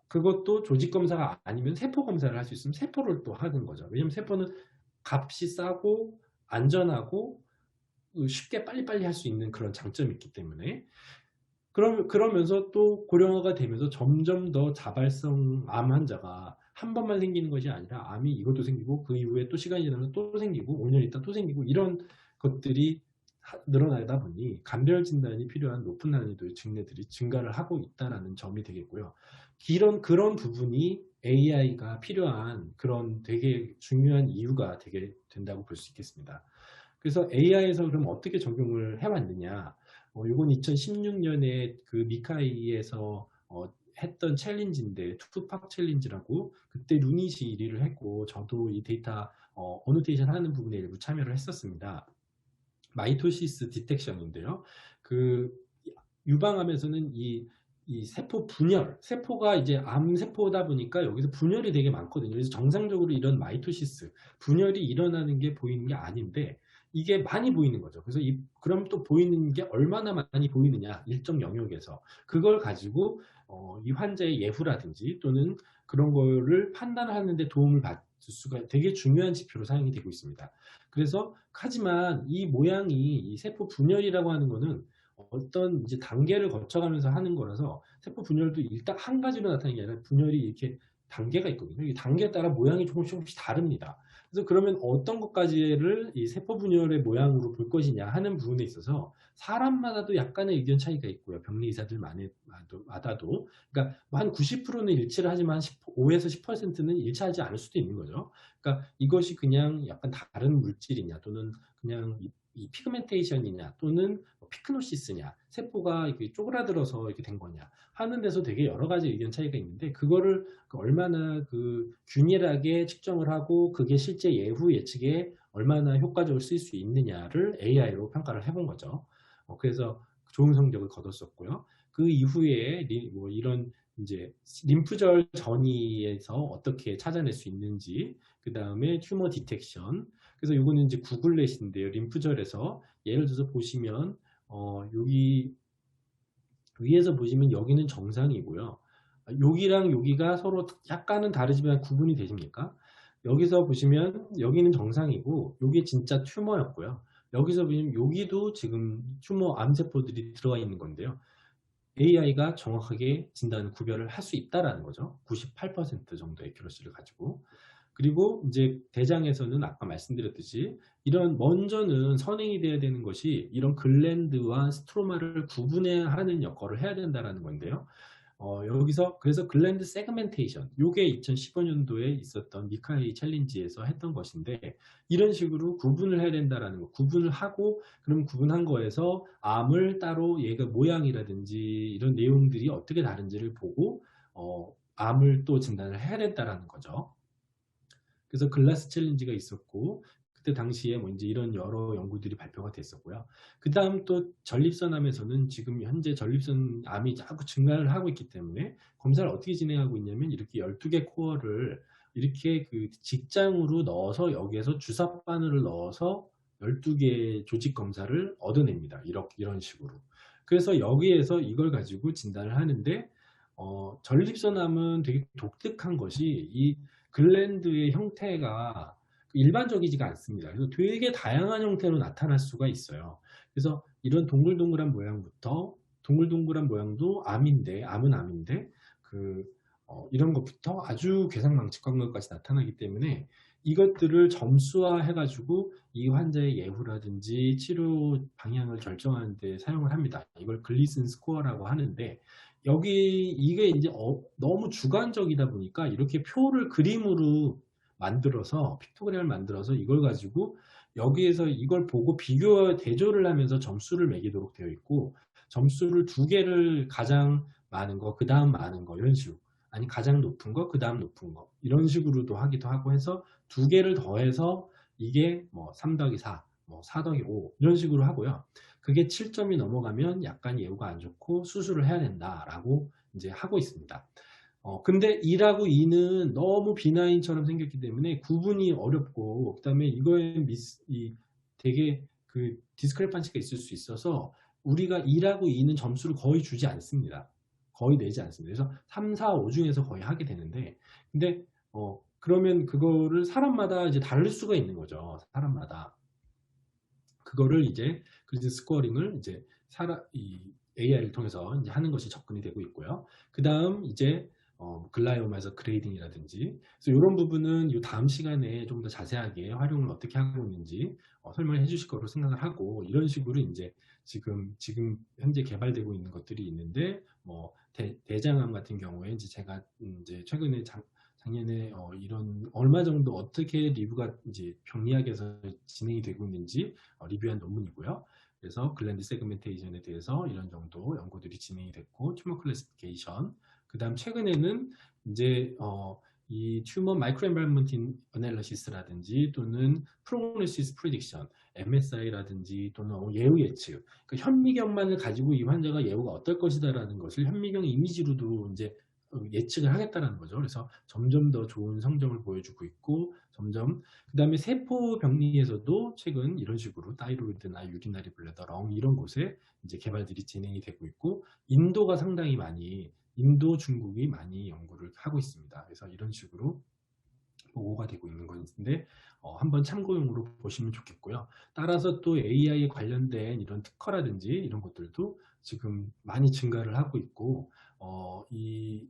그것도 조직 검사가 아니면 세포 검사를 할 수 있으면 세포를 또 하는 거죠. 왜냐하면 세포는 값이 싸고 안전하고 쉽게 빨리빨리 할 수 있는 그런 장점이 있기 때문에, 그러면서 또 고령화가 되면서 점점 더 자발성 암 환자가 한 번만 생기는 것이 아니라 암이 이것도 생기고 그 이후에 또 시간이 지나면 또 생기고 5년 있다 또 생기고 이런 것들이 늘어나다 보니 감별 진단이 필요한 높은 난이도의 증례들이 증가를 하고 있다는 점이 되겠고요. 그런 부분이 AI가 필요한 그런 되게 중요한 이유가 되게 된다고 볼 수 있겠습니다. 그래서 AI에서 그럼 어떻게 적용을 해왔느냐? 이건 2016년에 그 미카이에서 했던 챌린지인데, 투팍 챌린지라고, 그때 루닛이 1위를 했고 저도 이 데이터 어노테이션 하는 부분에 일부 참여를 했었습니다. 마이토시스 디텍션인데요. 그 유방암에서는 이 세포 분열, 세포가 이제 암세포다 보니까 여기서 분열이 되게 많거든요. 그래서 정상적으로 이런 마이토시스, 분열이 일어나는 게 보이는 게 아닌데 이게 많이 보이는 거죠. 그래서 그럼 또 보이는 게 얼마나 많이 보이느냐, 일정 영역에서 그걸 가지고 이 환자의 예후라든지 또는 그런 거를 판단하는 데 도움을 받을 수가 되게 중요한 지표로 사용이 되고 있습니다. 그래서 하지만 이 모양이 이 세포 분열이라고 하는 거는 어떤 이제 단계를 거쳐가면서 하는 거라서, 세포 분열도 일단 한 가지로 나타나는 게 아니라 분열이 이렇게 단계가 있거든요. 이 단계에 따라 모양이 조금씩 다릅니다. 그래서 그러면 어떤 것까지를 이 세포 분열의 모양으로 볼 것이냐 하는 부분에 있어서 사람마다도 약간의 의견 차이가 있고요. 병리 의사들마다도. 그러니까 뭐한 90%는 일치를 하지만 5에서 10%는 일치하지 않을 수도 있는 거죠. 그러니까 이것이 그냥 약간 다른 물질이냐 또는 그냥 이 피그멘테이션이냐 또는 피크노시스냐 세포가 이렇게 쪼그라들어서 이렇게 된 거냐 하는 데서 되게 여러 가지 의견 차이가 있는데 그거를 얼마나 균일하게 측정을 하고 그게 실제 예후 예측에 얼마나 효과적으로 쓸 수 있느냐를 AI로 평가를 해본 거죠. 그래서 좋은 성적을 거뒀었고요. 그 이후에 뭐 이런 이제 림프절 전이에서 어떻게 찾아낼 수 있는지, 그 다음에 튜머 디텍션. 그래서 이거는 이제 구글렛인데요. 림프절에서 예를 들어서 보시면 여기 위에서 보시면 여기는 정상이고요. 여기랑 여기가 서로 약간은 다르지만 구분이 되십니까? 여기서 보시면 여기는 정상이고 여기 진짜 튜머였고요. 여기서 보시면 여기도 지금 튜머 암세포들이 들어가 있는 건데요. AI가 정확하게 진단 구별을 할 수 있다라는 거죠. 98% 정도의 액큐러시를 가지고. 그리고 이제 대장에서는 아까 말씀드렸듯이 이런 먼저는 선행이 돼야 되는 것이 이런 글랜드와 스트로마를 구분해야 하는 역할을 해야 된다라는 건데요. 여기서 그래서 글랜드 세그멘테이션 요게 2015년도에 있었던 미카이 챌린지에서 했던 것인데 이런 식으로 구분을 해야 된다라는 거 구분을 하고 그럼 구분한 거에서 암을 따로 얘가 모양이라든지 이런 내용들이 어떻게 다른지를 보고 암을 또 진단을 해야 된다라는 거죠. 그래서 글라스 챌린지가 있었고 그때 당시에 뭐 이제 이런 여러 연구들이 발표가 됐었고요. 그 다음 또 전립선암에서는 지금 현재 전립선 암이 자꾸 증가를 하고 있기 때문에 검사를 어떻게 진행하고 있냐면 이렇게 12개 코어를 이렇게 그 직장으로 넣어서 여기에서 주사 바늘을 넣어서 12개 조직 검사를 얻어냅니다. 이런 식으로. 그래서 여기에서 이걸 가지고 진단을 하는데 전립선암은 되게 독특한 것이 이 글랜드의 형태가 일반적이지가 않습니다. 그래서 되게 다양한 형태로 나타날 수가 있어요. 그래서 이런 동글동글한 모양부터 동글동글한 모양도 암은 암인데 이런 것부터 아주 괴상망측한 것까지 나타나기 때문에 이것들을 점수화해 가지고 이 환자의 예후라든지 치료 방향을 결정하는 데 사용을 합니다. 이걸 글리슨 스코어라고 하는데 이게 이제 너무 주관적이다 보니까 이렇게 표를 그림으로 만들어서 픽토그램을 만들어서 이걸 가지고 여기에서 이걸 보고 대조를 하면서 점수를 매기도록 되어 있고 점수를 2개를 가장 많은 거, 그 다음 많은 거 이런 식으로 아니 가장 높은 거, 그 다음 높은 거 이런 식으로도 하기도 하고 해서 2개를 더해서 이게 뭐 3 더하기 4, 뭐 4 더하기 5 이런 식으로 하고요. 그게 7점이 넘어가면 약간 예후가 안 좋고 수술을 해야 된다라고 이제 하고 있습니다. 근데 1하고 2는 너무 비나인처럼 생겼기 때문에 구분이 어렵고 그다음에 이거에 되게 디스크레판시가 있을 수 있어서 우리가 1하고 2는 점수를 거의 주지 않습니다. 거의 내지 않습니다. 그래서 3, 4, 5 중에서 거의 하게 되는데 근데 그러면 그거를 사람마다 이제 다를 수가 있는 거죠. 사람마다. 그거를 이제 그리드 스코어링을 이제 이 AI를 통해서 이제 하는 것이 접근이 되고 있고요. 그 다음 이제 글라이오마에서 그레이딩이라든지 그래서 이런 부분은 이 다음 시간에 좀 더 자세하게 활용을 어떻게 하고 있는지 설명을 해주실 거로 생각을 하고 이런 식으로 이제 지금 현재 개발되고 있는 것들이 있는데 뭐 대장암 같은 경우에 이제 제가 이제 최근에 작년에 이런 얼마 정도 어떻게 리뷰가 이제 병리학에서 진행이 되고 있는지 리뷰한 논문이고요. 그래서 글랜드 세그멘테이션에 대해서 이런 정도 연구들이 진행이 됐고 튜머 클래시피케이션 그 다음 최근에는 이제 이 튜머 마이크로 엔바이러먼트 어널리시스라든지 또는 프로그노시스 프리딕션 MSI라든지 또는 예후 예측 그러니까 현미경만을 가지고 이 환자가 예후가 어떨 것이다라는 것을 현미경 이미지로도 이제 예측을 하겠다는 거죠. 그래서 점점 더 좋은 성적을 보여주고 있고 점점 그 다음에 세포 병리에서도 최근 이런 식으로 타이로이드나 유리나리 블레더, 렁 이런 곳에 이제 개발들이 진행이 되고 있고 인도가 상당히 많이 중국이 많이 연구를 하고 있습니다. 그래서 이런 식으로 보고가 되고 있는 건데 한번 참고용으로 보시면 좋겠고요. 따라서 또 AI에 관련된 이런 특허라든지 이런 것들도 지금 많이 증가를 하고 있고 이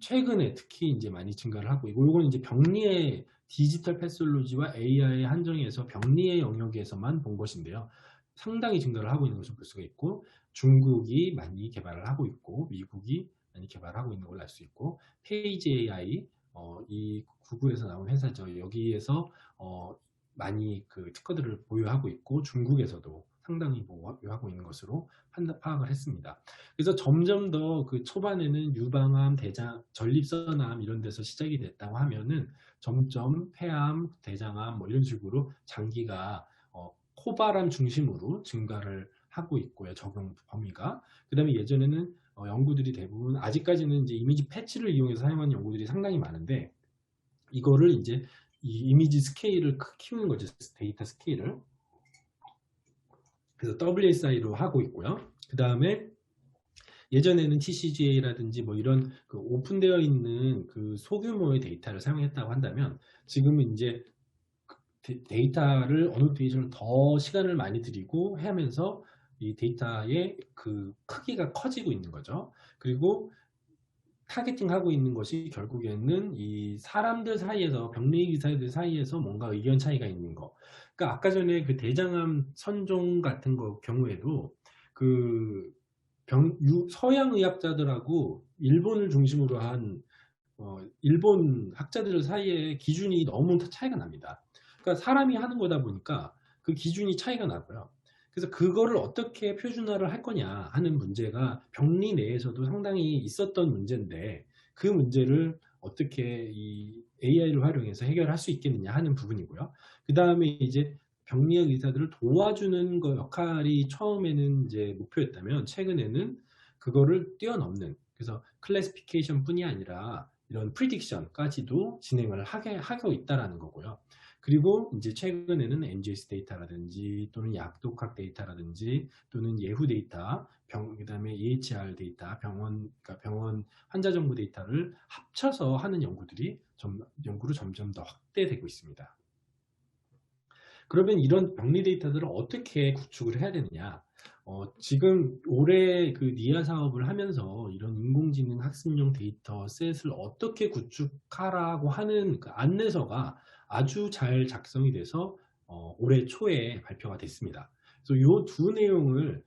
최근에 특히 이제 많이 증가를 하고 있고 이거는 이제 병리의 디지털 패솔로지와 AI의 한정에서 병리의 영역에서만 본 것인데요. 상당히 증가를 하고 있는 것을 볼 수가 있고, 중국이 많이 개발을 하고 있고, 미국이 많이 개발을 하고 있는 걸 알 수 있고, 페이지 AI, 이 구글에서 나온 회사죠. 여기에서 많이 그 특허들을 보유하고 있고, 중국에서도 상당히 보유하고 있는 것으로 파악을 했습니다. 그래서 점점 더 그 초반에는 유방암, 대장, 전립선암 이런 데서 시작이 됐다고 하면은 점점 폐암, 대장암 뭐 이런 식으로 장기가 코바람 중심으로 증가를 하고 있고요. 적용 범위가. 그다음에 예전에는 연구들이 대부분 아직까지는 이제 이미지 패치를 이용해서 사용하는 연구들이 상당히 많은데, 이거를 이제 이 이미지 스케일을 키우는 거죠. 데이터 스케일을. 그래서 WSI로 하고 있고요. 그 다음에 예전에는 TCGA라든지 뭐 이런 그 오픈되어 있는 그 소규모의 데이터를 사용했다고 한다면, 지금은 이제 데이터를 어느 페이지를 더 시간을 많이 들이고 하면서 이 데이터의 그 크기가 커지고 있는 거죠. 그리고 타겟팅하고 있는 것이 결국에는 이 사람들 사이에서, 병리 의사들 사이에서 뭔가 의견 차이가 있는 거. 그러니까 아까 전에 그 대장암 선종 같은 거 경우에도 그 서양 의학자들하고 일본을 중심으로 한 일본 학자들 사이에 기준이 너무 차이가 납니다. 그러니까 사람이 하는 거다 보니까 그 기준이 차이가 나고요. 그래서 그거를 어떻게 표준화를 할 거냐 하는 문제가 병리 내에서도 상당히 있었던 문제인데, 그 문제를 어떻게 이 AI를 활용해서 해결할 수 있겠느냐 하는 부분이고요. 그 다음에 이제 병리학 의사들을 도와주는 거 역할이 처음에는 이제 목표였다면, 최근에는 그거를 뛰어넘는, 그래서 클래시피케이션 뿐이 아니라 이런 프리딕션까지도 진행을 하고 있다라는 거고요. 그리고 이제 최근에는 NGS 데이터라든지 또는 약독학 데이터라든지 또는 예후 데이터, 그다음에 EHR 데이터, 그러니까 병원 환자 정보 데이터를 합쳐서 하는 연구로 점점 더 확대되고 있습니다. 그러면 이런 병리 데이터들을 어떻게 구축을 해야 되느냐? 지금 올해 그 니아 사업을 하면서 이런 인공지능 학습용 데이터 셋을 어떻게 구축하라고 하는 그 안내서가 아주 잘 작성이 돼서 올해 초에 발표가 됐습니다. 그래서 이 두 내용을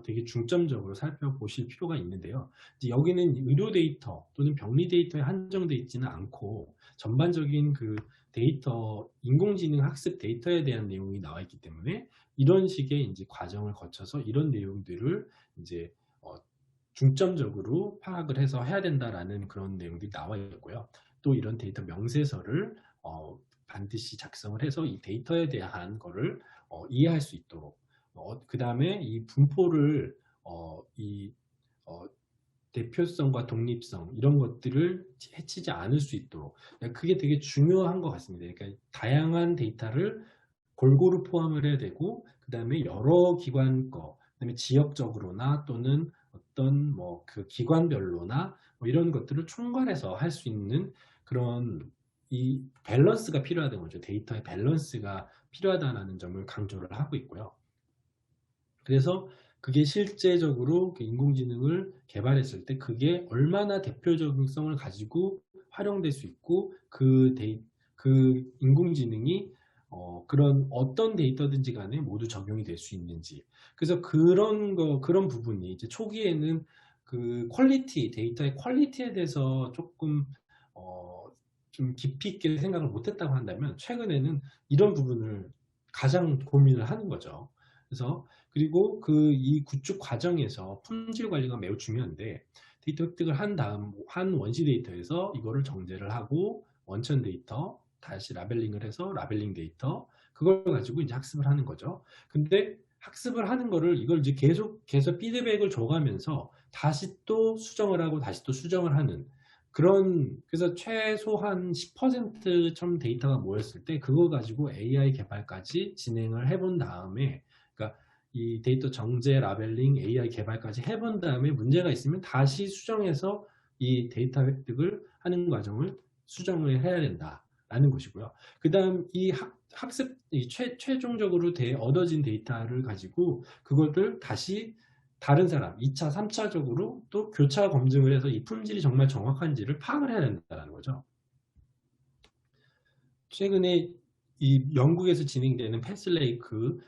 되게 중점적으로 살펴보실 필요가 있는데요. 이제 여기는 의료 데이터 또는 병리 데이터에 한정되어 있지는 않고, 전반적인 그 데이터, 인공지능 학습 데이터에 대한 내용이 나와 있기 때문에, 이런 식의 이제 과정을 거쳐서 이런 내용들을 이제 중점적으로 파악을 해서 해야 된다라는 그런 내용들이 나와 있고요. 또 이런 데이터 명세서를 반드시 작성을 해서 이 데이터에 대한 거를 이해할 수 있도록, 그 다음에 이 분포를 대표성과 독립성 이런 것들을 해치지 않을 수 있도록, 그게 되게 중요한 것 같습니다. 그러니까 다양한 데이터를 골고루 포함을 해야 되고, 그 다음에 여러 기관 거, 그 다음에 지역적으로나 또는 어떤 뭐 그 기관별로나 뭐 이런 것들을 총괄해서 할 수 있는 그런 이 밸런스가 필요하다는 거죠. 데이터의 밸런스가 필요하다는 점을 강조를 하고 있고요. 그래서 그게 실제적으로 인공지능을 개발했을 때 그게 얼마나 대표적성을 가지고 활용될 수 있고, 그 인공지능이 그런 어떤 데이터든지 간에 모두 적용이 될 수 있는지. 그래서 그런 부분이 이제 초기에는 그 데이터의 퀄리티에 대해서 조금 좀 깊이 있게 생각을 못했다고 한다면, 최근에는 이런 부분을 가장 고민을 하는 거죠. 그래서 그리고 이 구축 과정에서 품질 관리가 매우 중요한데, 데이터 획득을 한 다음 한 원시 데이터에서 이거를 정제를 하고 원천 데이터 다시 라벨링을 해서 라벨링 데이터, 그걸 가지고 이제 학습을 하는 거죠. 근데 학습을 하는 거를 이걸 이제 계속 피드백을 줘가면서 다시 또 수정을 하고 다시 또 수정을 하는 그래서 최소한 10%점 데이터가 모였을 때 그거 가지고 AI 개발까지 진행을 해본 다음에, 그러니까 이 데이터 정제, 라벨링, AI 개발까지 해본 다음에 문제가 있으면 다시 수정해서 이 데이터 획득을 하는 과정을 수정을 해야 된다라는 것이고요. 그 다음 이 학습, 최종적으로 얻어진 데이터를 가지고 그것을 다시 다른 사람 2차, 3차적으로 또 교차 검증을 해서 이 품질이 정말 정확한지를 파악을 해야 된다는 거죠. 최근에 이 영국에서 진행되는 패스레이크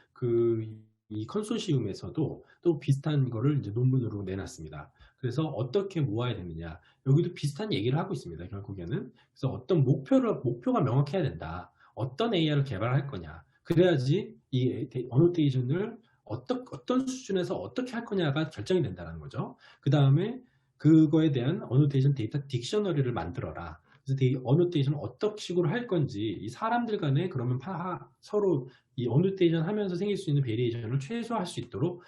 이 컨소시움에서도 또 비슷한 거를 이제 논문으로 내놨습니다. 그래서 어떻게 모아야 되느냐, 여기도 비슷한 얘기를 하고 있습니다. 결국에는. 그래서 어떤 목표가 명확해야 된다. 어떤 AI를 개발할 거냐. 그래야지 이 어노테이션을 어떤 수준에서 어떻게 할 거냐가 결정이 된다는 거죠. 그 다음에 그거에 대한 어노테이션 데이터 딕셔너리를 만들어라. 그래서 이 어노테이션을 어떤 식으로 할 건지, 이 사람들 간에 그러면 서로 이 어노테이션 하면서 생길 수 있는 베리에이션을 최소화할 수 있도록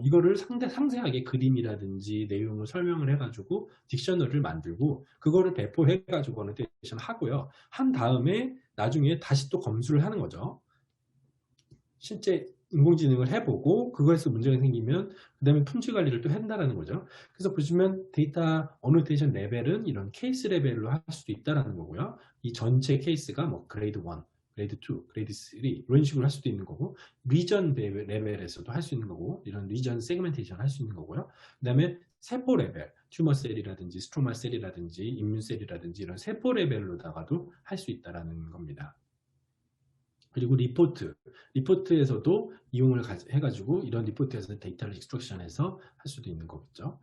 이거를 상세하게 그림이라든지 내용을 설명을 해가지고 딕셔너리를 만들고 그거를 배포해가지고 어노테이션 하고요. 한 다음에 나중에 다시 또 검수를 하는 거죠. 실제 인공지능을 해보고 그거에서 문제가 생기면 그 다음에 품질 관리를 또 한다는 거죠. 그래서 보시면 데이터 어노테이션 레벨은 이런 케이스 레벨로 할 수도 있다는 거고요. 이 전체 케이스가 뭐 그레이드 1, 그레이드 2, 그레이드 3 이런 식으로 할 수도 있는 거고, 리전 레벨에서도 할 수 있는 거고, 이런 리전 세그멘테이션 할 수 있는 거고요. 그 다음에 세포 레벨, 튜머 셀이라든지 스트로마 셀이라든지 인문 셀이라든지 이런 세포 레벨로다가도 할 수 있다는 겁니다. 그리고 리포트에서도 이용을 해가지고 이런 리포트에서 데이터를 익스트랙션해서 할 수도 있는 거겠죠.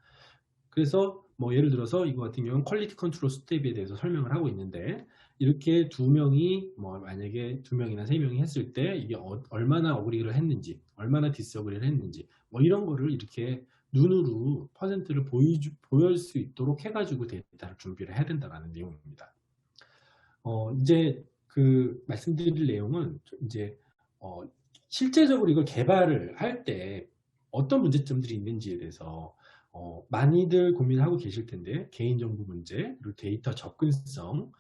그래서 뭐 예를 들어서 이거 같은 경우는 퀄리티 컨트롤 스텝에 대해서 설명을 하고 있는데, 이렇게 두 명이 뭐 만약에 두 명이나 세 명이 했을 때 이게 얼마나 어그리를 했는지, 얼마나 디스어그리를 했는지, 뭐 이런 거를 이렇게 눈으로 퍼센트를 보일 수 있도록 해가지고 데이터를 준비를 해야 된다는 내용입니다. 이제 그 말씀드릴 내용은 이제 실제적으로 이걸 개발을 할 때 어떤 문제점들이 있는지에 대해서 많이들 고민하고 계실 텐데, 개인정보 문제, 그리고 데이터 접근성,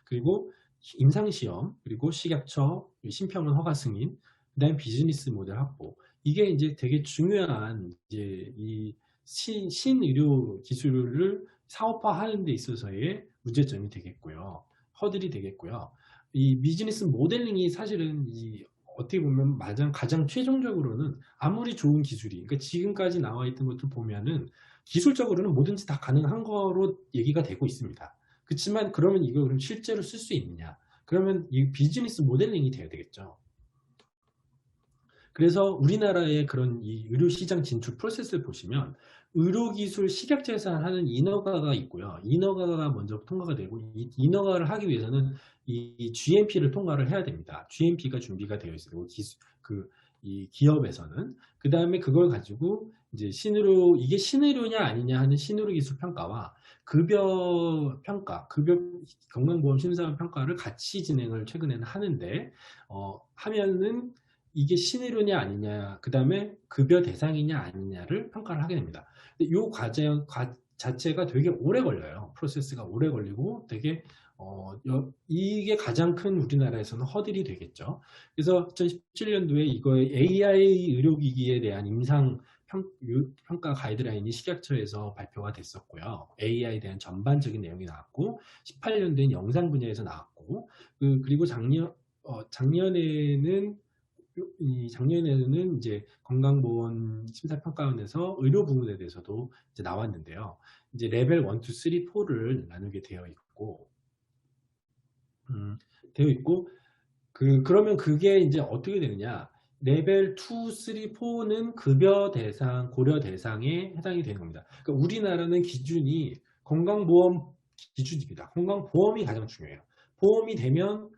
그리고 임상시험, 그리고 식약처, 심평원 허가 승인, 그다음에 비즈니스 모델 확보. 이게 이제 되게 중요한 이제 이 신의료 기술을 사업화하는 데 있어서의 문제점이 되겠고요. 허들이 되겠고요. 이 비즈니스 모델링이 사실은 어떻게 보면 가장 최종적으로는 아무리 좋은 기술이, 그러니까 지금까지 나와 있던 것들 보면은 기술적으로는 뭐든지 다 가능한 거로 얘기가 되고 있습니다. 그렇지만 그러면 이거 그럼 실제로 쓸 수 있느냐? 그러면 이 비즈니스 모델링이 돼야 되겠죠. 그래서 우리나라의 그런 이 의료시장 진출 프로세스를 보시면 의료기술 식약처에서 하는 인허가가 있고요. 인허가가 먼저 통과가 되고, 이 인허가를 하기 위해서는 이 GMP를 통과를 해야 됩니다. GMP가 준비가 되어 있어요. 이 기업에서는. 그 다음에 그걸 가지고 이제 이게 신의료냐 아니냐 하는 신의료 기술 평가와 급여 평가, 건강보험 심사 평가를 같이 진행을 최근에는 하는데, 하면은 이게 신의료냐 아니냐, 그 다음에 급여 대상이냐 아니냐를 평가를 하게 됩니다. 이 과정 자체가 되게 오래 걸려요. 프로세스가 오래 걸리고 되게 이게 가장 큰 우리나라에서는 허들이 되겠죠. 그래서 2017년도에 이거의 AI 의료기기에 대한 임상 평가 가이드라인이 식약처에서 발표가 됐었고요. AI에 대한 전반적인 내용이 나왔고, 18년도엔 영상 분야에서 나왔고, 그리고 작년에는 이제 건강보험 심사평가원에서 의료 부분에 대해서도 이제 나왔는데요. 이제 레벨 1, 2, 3, 4를 나누게 되어 있고, 그러면 그게 이제 어떻게 되느냐. 레벨 2, 3, 4는 급여 대상, 고려 대상에 해당이 되는 겁니다. 그러니까 우리나라는 기준이 건강보험 기준입니다. 건강보험이 가장 중요해요. 보험이 되면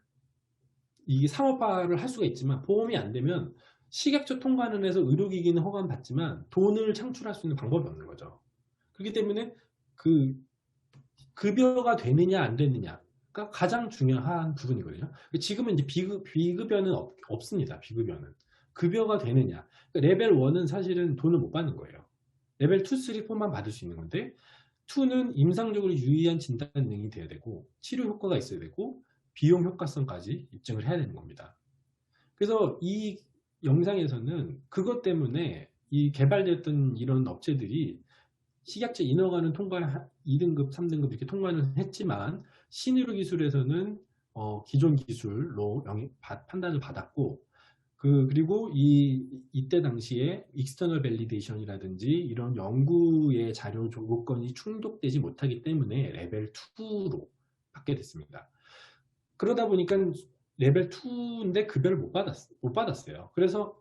이게 상업화를 할 수가 있지만, 보험이 안 되면 식약처 통과는 해서 의료기기는 허가는 받지만 돈을 창출할 수 있는 방법이 없는 거죠. 그렇기 때문에 그 급여가 되느냐 안 되느냐가 가장 중요한 부분이거든요. 지금은 이제 비급여는 없습니다. 비급여는. 급여가 되느냐. 그러니까 레벨 1은 사실은 돈을 못 받는 거예요. 레벨 2, 3, 4만 받을 수 있는 건데, 2는 임상적으로 유의한 진단 능이 돼야 되고, 치료 효과가 있어야 되고, 비용 효과성까지 입증을 해야 되는 겁니다. 그래서 이 영상에서는 그것 때문에 이 개발됐던 이런 업체들이 식약처 인허가는 2등급, 3등급 이렇게 통과는 했지만, 신의료 기술에서는 기존 기술로 판단을 받았고, 그리고 이때 당시에 익스터널 밸리데이션이라든지 이런 연구의 자료 조건이 충족되지 못하기 때문에 레벨 2로 받게 됐습니다. 그러다 보니까 레벨 2인데 급여를 못 받았어요. 그래서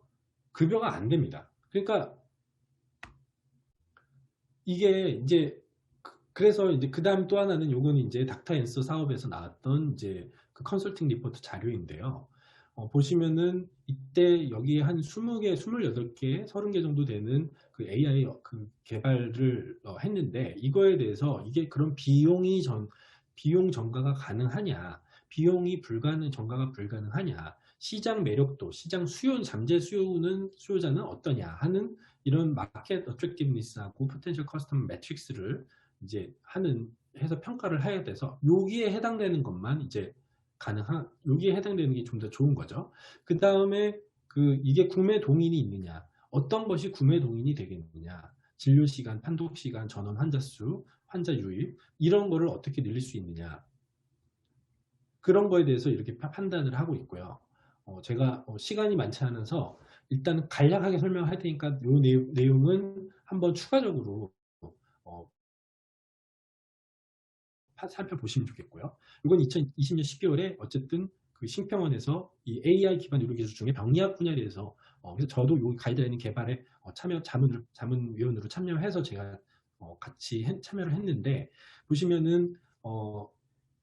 급여가 안 됩니다. 그러니까 이게 이제 그래서 이제 그다음 또 하나는 요건 이제 닥터 앤서 사업에서 나왔던 이제 그 컨설팅 리포트 자료인데요. 보시면은 이때 여기에 한 20개, 28개, 30개 정도 되는 그 AI 그 개발을 했는데 이거에 대해서 이게 그런 비용 전가가 가능하냐, 전가가 불가능하냐, 시장 매력도, 시장 잠재 수요자는 어떠냐 하는 이런 마켓 어트랙티브니스하고 포텐셜 커스텀 매트릭스를 이제 해서 평가를 해야 돼서 여기에 해당되는 것만 이제 여기에 해당되는 게 좀 더 좋은 거죠. 그 다음에 이게 구매 동인이 있느냐, 어떤 것이 구매 동인이 되겠느냐, 진료 시간, 판독 시간, 전원 환자 수, 환자 유입 이런 거를 어떻게 늘릴 수 있느냐, 그런 거에 대해서 이렇게 판단을 하고 있고요. 제가 시간이 많지 않아서 일단 간략하게 설명할 테니까 이 내용은 한번 추가적으로 어, 살펴보시면 좋겠고요. 이건 2020년 12월에 어쨌든 그 심평원에서 이 AI 기반 의료 기술 중에 병리학 분야에 대해서 그래서 저도 이 가이드라인 개발에 자문위원으로 참여해서 제가 같이 참여를 했는데 보시면은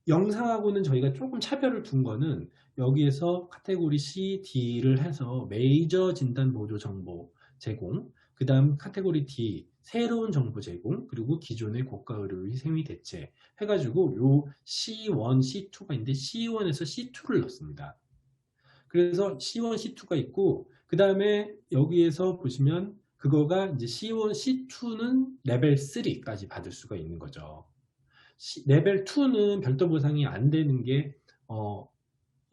영상하고는 저희가 조금 차별을 둔 거는 여기에서 카테고리 C, D를 해서 메이저 진단 보조 정보 제공, 그 다음 카테고리 D, 새로운 정보 제공, 그리고 기존의 고가 의료의 생리 대체 해가지고 요 C1, C2가 있는데 C1에서 C2를 넣습니다. 그래서 C1, C2가 있고 그 다음에 여기에서 보시면 그거가 이제 C1, C2는 레벨 3까지 받을 수가 있는 거죠. 레벨 2는 별도 보상이 안 되는 게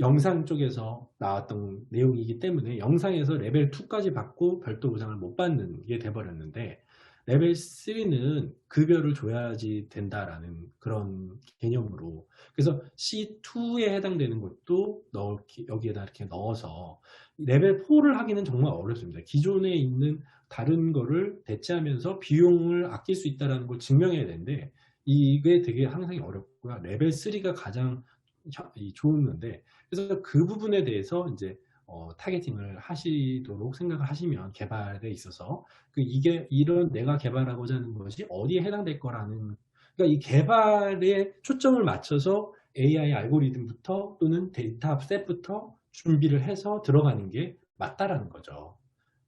영상 쪽에서 나왔던 내용이기 때문에 영상에서 레벨 2까지 받고 별도 보상을 못 받는 게 돼버렸는데 레벨 3는 급여를 줘야지 된다라는 그런 개념으로 그래서 C2에 해당되는 것도 여기에다 이렇게 넣어서 레벨 4를 하기는 정말 어렵습니다. 기존에 있는 다른 거를 대체하면서 비용을 아낄 수 있다는 걸 증명해야 되는데 이게 되게 항상 어렵고요. 레벨 3가 가장 좋은 건데 그래서 그 부분에 대해서 이제 타겟팅을 하시도록 생각을 하시면 개발에 있어서 이게 이런 내가 개발하고자 하는 것이 어디에 해당될 거라는 그러니까 이 개발에 초점을 맞춰서 AI 알고리즘부터 또는 데이터 셋부터 준비를 해서 들어가는 게 맞다라는 거죠.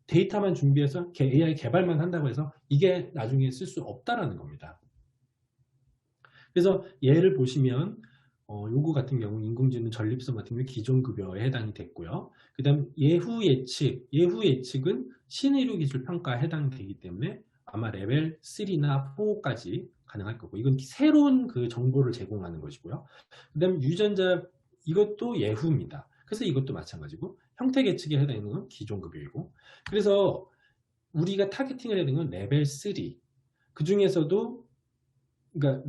데이터만 준비해서 AI 개발만 한다고 해서 이게 나중에 쓸 수 없다라는 겁니다. 그래서 예를 보시면 요거 같은 경우 인공지능 전립선 같은 경우 기존 급여에 해당이 됐고요. 그 다음 예후 예측은 신의료 기술 평가에 해당되기 때문에 아마 레벨 3나 4까지 가능할 거고 이건 새로운 그 정보를 제공하는 것이고요. 그 다음 유전자 이것도 예후입니다. 그래서 이것도 마찬가지고 형태 계측에 해당하는 건 기존 급여이고 그래서 우리가 타겟팅을 해야 되는 건 레벨 3. 그 중에서도 그러니까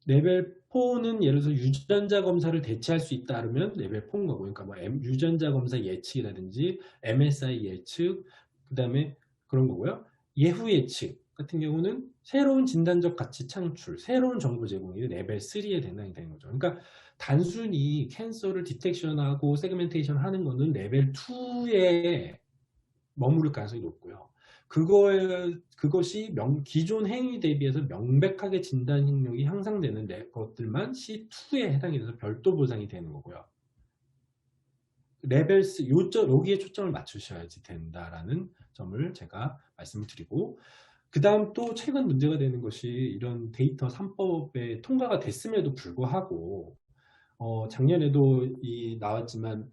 레벨 4는 예를 들어서 유전자 검사를 대체할 수 있다 그러면 레벨 4인 거고 그러니까 뭐 유전자 검사 예측이라든지 MSI 예측 그다음에 그런 거고요. 예후 예측 같은 경우는 새로운 진단적 가치 창출, 새로운 정보 제공이 레벨 3에 해당이 되는 거죠. 그러니까 단순히 캔서를 디텍션하고 세그멘테이션 하는 거는 레벨 2에 머무를 가능성이 높고요. 그것이 기존 행위 대비해서 명백하게 진단 능력이 향상되는 것들만 C2에 해당이 돼서 별도 보상이 되는 거고요. 레벨 여기에 초점을 맞추셔야지 된다라는 점을 제가 말씀을 드리고 그 다음 또 최근 문제가 되는 것이 이런 데이터 3법에 통과가 됐음에도 불구하고 작년에도 나왔지만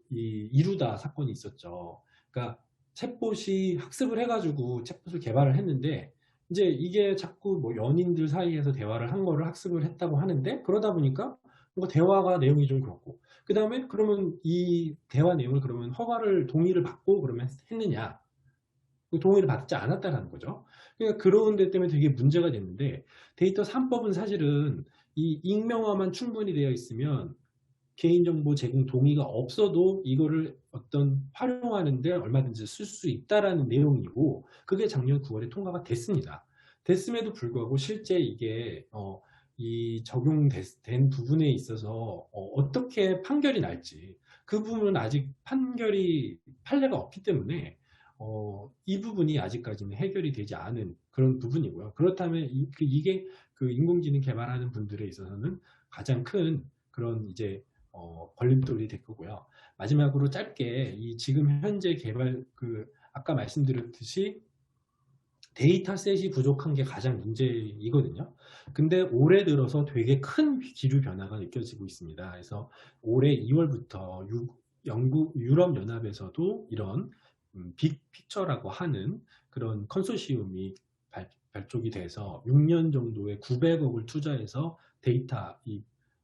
이 이루다 사건이 있었죠. 그러니까 챗봇이 학습을 해가지고 챗봇을 개발을 했는데 이제 이게 자꾸 뭐 연인들 사이에서 대화를 한 거를 학습을 했다고 하는데 그러다 보니까 뭔가 대화가 내용이 좀 그렇고 그 다음에 그러면 이 대화 내용을 그러면 동의를 받고 그러면 했느냐 동의를 받지 않았다는 거죠. 그러니까 그런 데 때문에 되게 문제가 됐는데 데이터 3법은 사실은 이 익명화만 충분히 되어 있으면 개인정보 제공 동의가 없어도 이거를 활용하는데 얼마든지 쓸 수 있다라는 내용이고 그게 작년 9월에 통과가 됐습니다. 됐음에도 불구하고 실제 이게 이 적용된 부분에 있어서 어떻게 판결이 날지 그 부분은 아직 판례가 없기 때문에 이 부분이 아직까지는 해결이 되지 않은 그런 부분이고요. 그렇다면 이게 그 인공지능 개발하는 분들에 있어서는 가장 큰 그런 이제 걸림돌이 될 거고요. 마지막으로 짧게 이 지금 현재 개발 아까 말씀드렸듯이 데이터셋이 부족한 게 가장 문제이거든요. 근데 올해 들어서 되게 큰 기류 변화가 느껴지고 있습니다. 그래서 올해 2월부터 유럽연합에서도 이런 빅픽처라고 하는 그런 컨소시엄이 발족이 돼서 6년 정도에 900억을 투자해서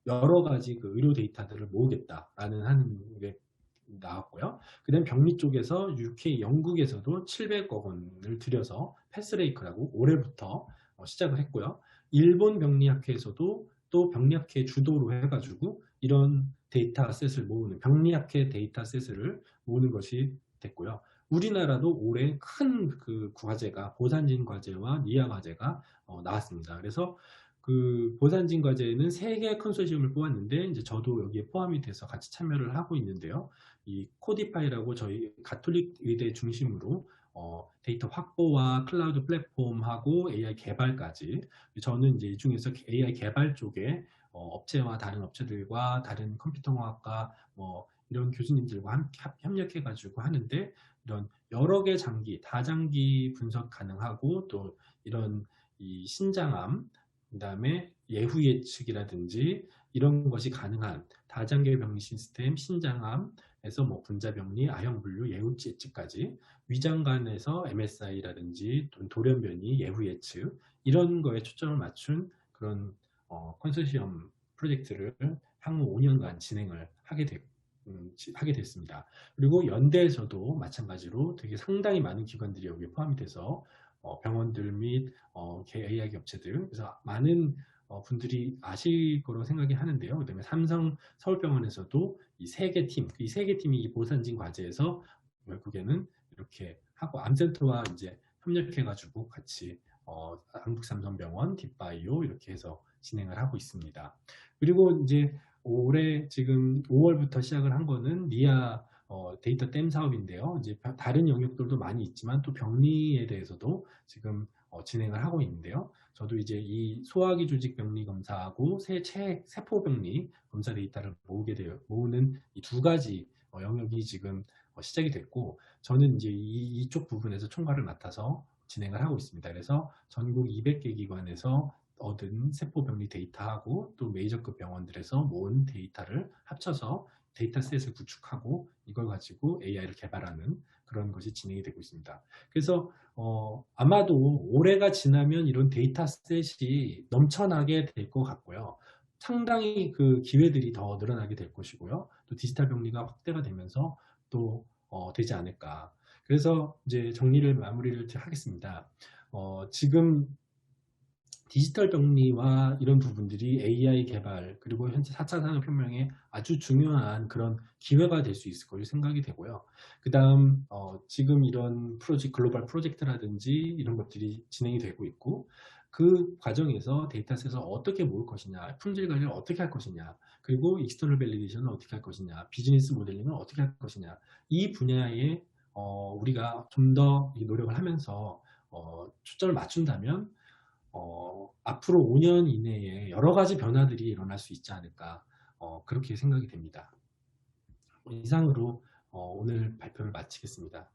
여러 가지 그 의료 데이터들을 모으겠다라는 하는 게 나왔고요. 그 다음 병리 쪽에서 UK, 영국에서도 700억 원을 들여서 패스레이크라고 올해부터 시작을 했고요. 일본 병리학회에서도 또 병리학회 주도로 해가지고 이런 데이터셋을 모으는 병리학회 데이터셋을 모으는 것이 됐고요. 우리나라도 올해 큰 그 과제가 보산진 과제와 니아 과제가 나왔습니다. 그래서 그 보산진 과제는 3개 컨소시엄을 뽑았는데 이제 저도 여기에 포함이 돼서 같이 참여를 하고 있는데요. 이 코디파이라고 저희 가톨릭 의대 중심으로 데이터 확보와 클라우드 플랫폼하고 AI 개발까지 저는 이제 이 중에서 AI 개발 쪽에 업체와 다른 업체들과 다른 컴퓨터공학과 뭐 이런 교수님들과 협력해가지고 하는데 이런 여러 개 장기, 다장기 분석 가능하고 또 이런 이 신장암 그다음에 예후 예측이라든지 이런 것이 가능한 다장기 병리 시스템, 신장암에서 뭐 분자병리, 아형분류, 예후 예측까지 위장관에서 MSI라든지 돌연변이, 예후 예측 이런 거에 초점을 맞춘 그런 컨소시엄 프로젝트를 향후 5년간 진행을 하게 됐습니다. 그리고 연대에서도 마찬가지로 되게 상당히 많은 기관들이 여기에 포함이 돼서 병원들 및 AI 업체들 그래서 많은 분들이 아실 거로 생각이 하는데요. 그다음에 삼성 서울병원에서도 이 세 개 팀이 이 보산진 과제에서 결국에는 이렇게 하고 암센터와 이제 협력해가지고 같이 한국삼성병원, 딥바이오 이렇게 해서 진행을 하고 있습니다. 그리고 이제 올해 지금 5월부터 시작을 한 거는 니아 데이터 댐 사업인데요. 이제 다른 영역들도 많이 있지만 또 병리에 대해서도 지금 진행을 하고 있는데요. 저도 이제 이 소화기 조직 병리 검사하고 세포 병리 검사 데이터를 모으는 이 두 가지 영역이 지금 시작이 됐고 저는 이제 이쪽 부분에서 총괄을 맡아서 진행을 하고 있습니다. 그래서 전국 200개 기관에서 얻은 세포병리 데이터하고 또 메이저급 병원들에서 모은 데이터를 합쳐서 데이터셋을 구축하고 이걸 가지고 AI를 개발하는 그런 것이 진행이 되고 있습니다. 그래서 아마도 올해가 지나면 이런 데이터셋이 넘쳐나게 될 것 같고요. 상당히 그 기회들이 더 늘어나게 될 것이고요. 또 디지털 병리가 확대가 되면서 또 되지 않을까. 그래서 이제 마무리를 하겠습니다. 지금 디지털 병리와 이런 부분들이 AI 개발 그리고 현재 4차 산업혁명에 아주 중요한 그런 기회가 될 수 있을 거로 생각이 되고요. 그 다음 지금 이런 글로벌 프로젝트라든지 이런 것들이 진행이 되고 있고 그 과정에서 데이터셋을 어떻게 모을 것이냐, 품질 관리를 어떻게 할 것이냐, 그리고 익스터널 밸리데이션을 어떻게 할 것이냐, 비즈니스 모델링을 어떻게 할 것이냐 이 분야에 우리가 좀 더 노력을 하면서 초점을 맞춘다면 앞으로 5년 이내에 여러 가지 변화들이 일어날 수 있지 않을까 그렇게 생각이 됩니다. 이상으로 오늘 발표를 마치겠습니다.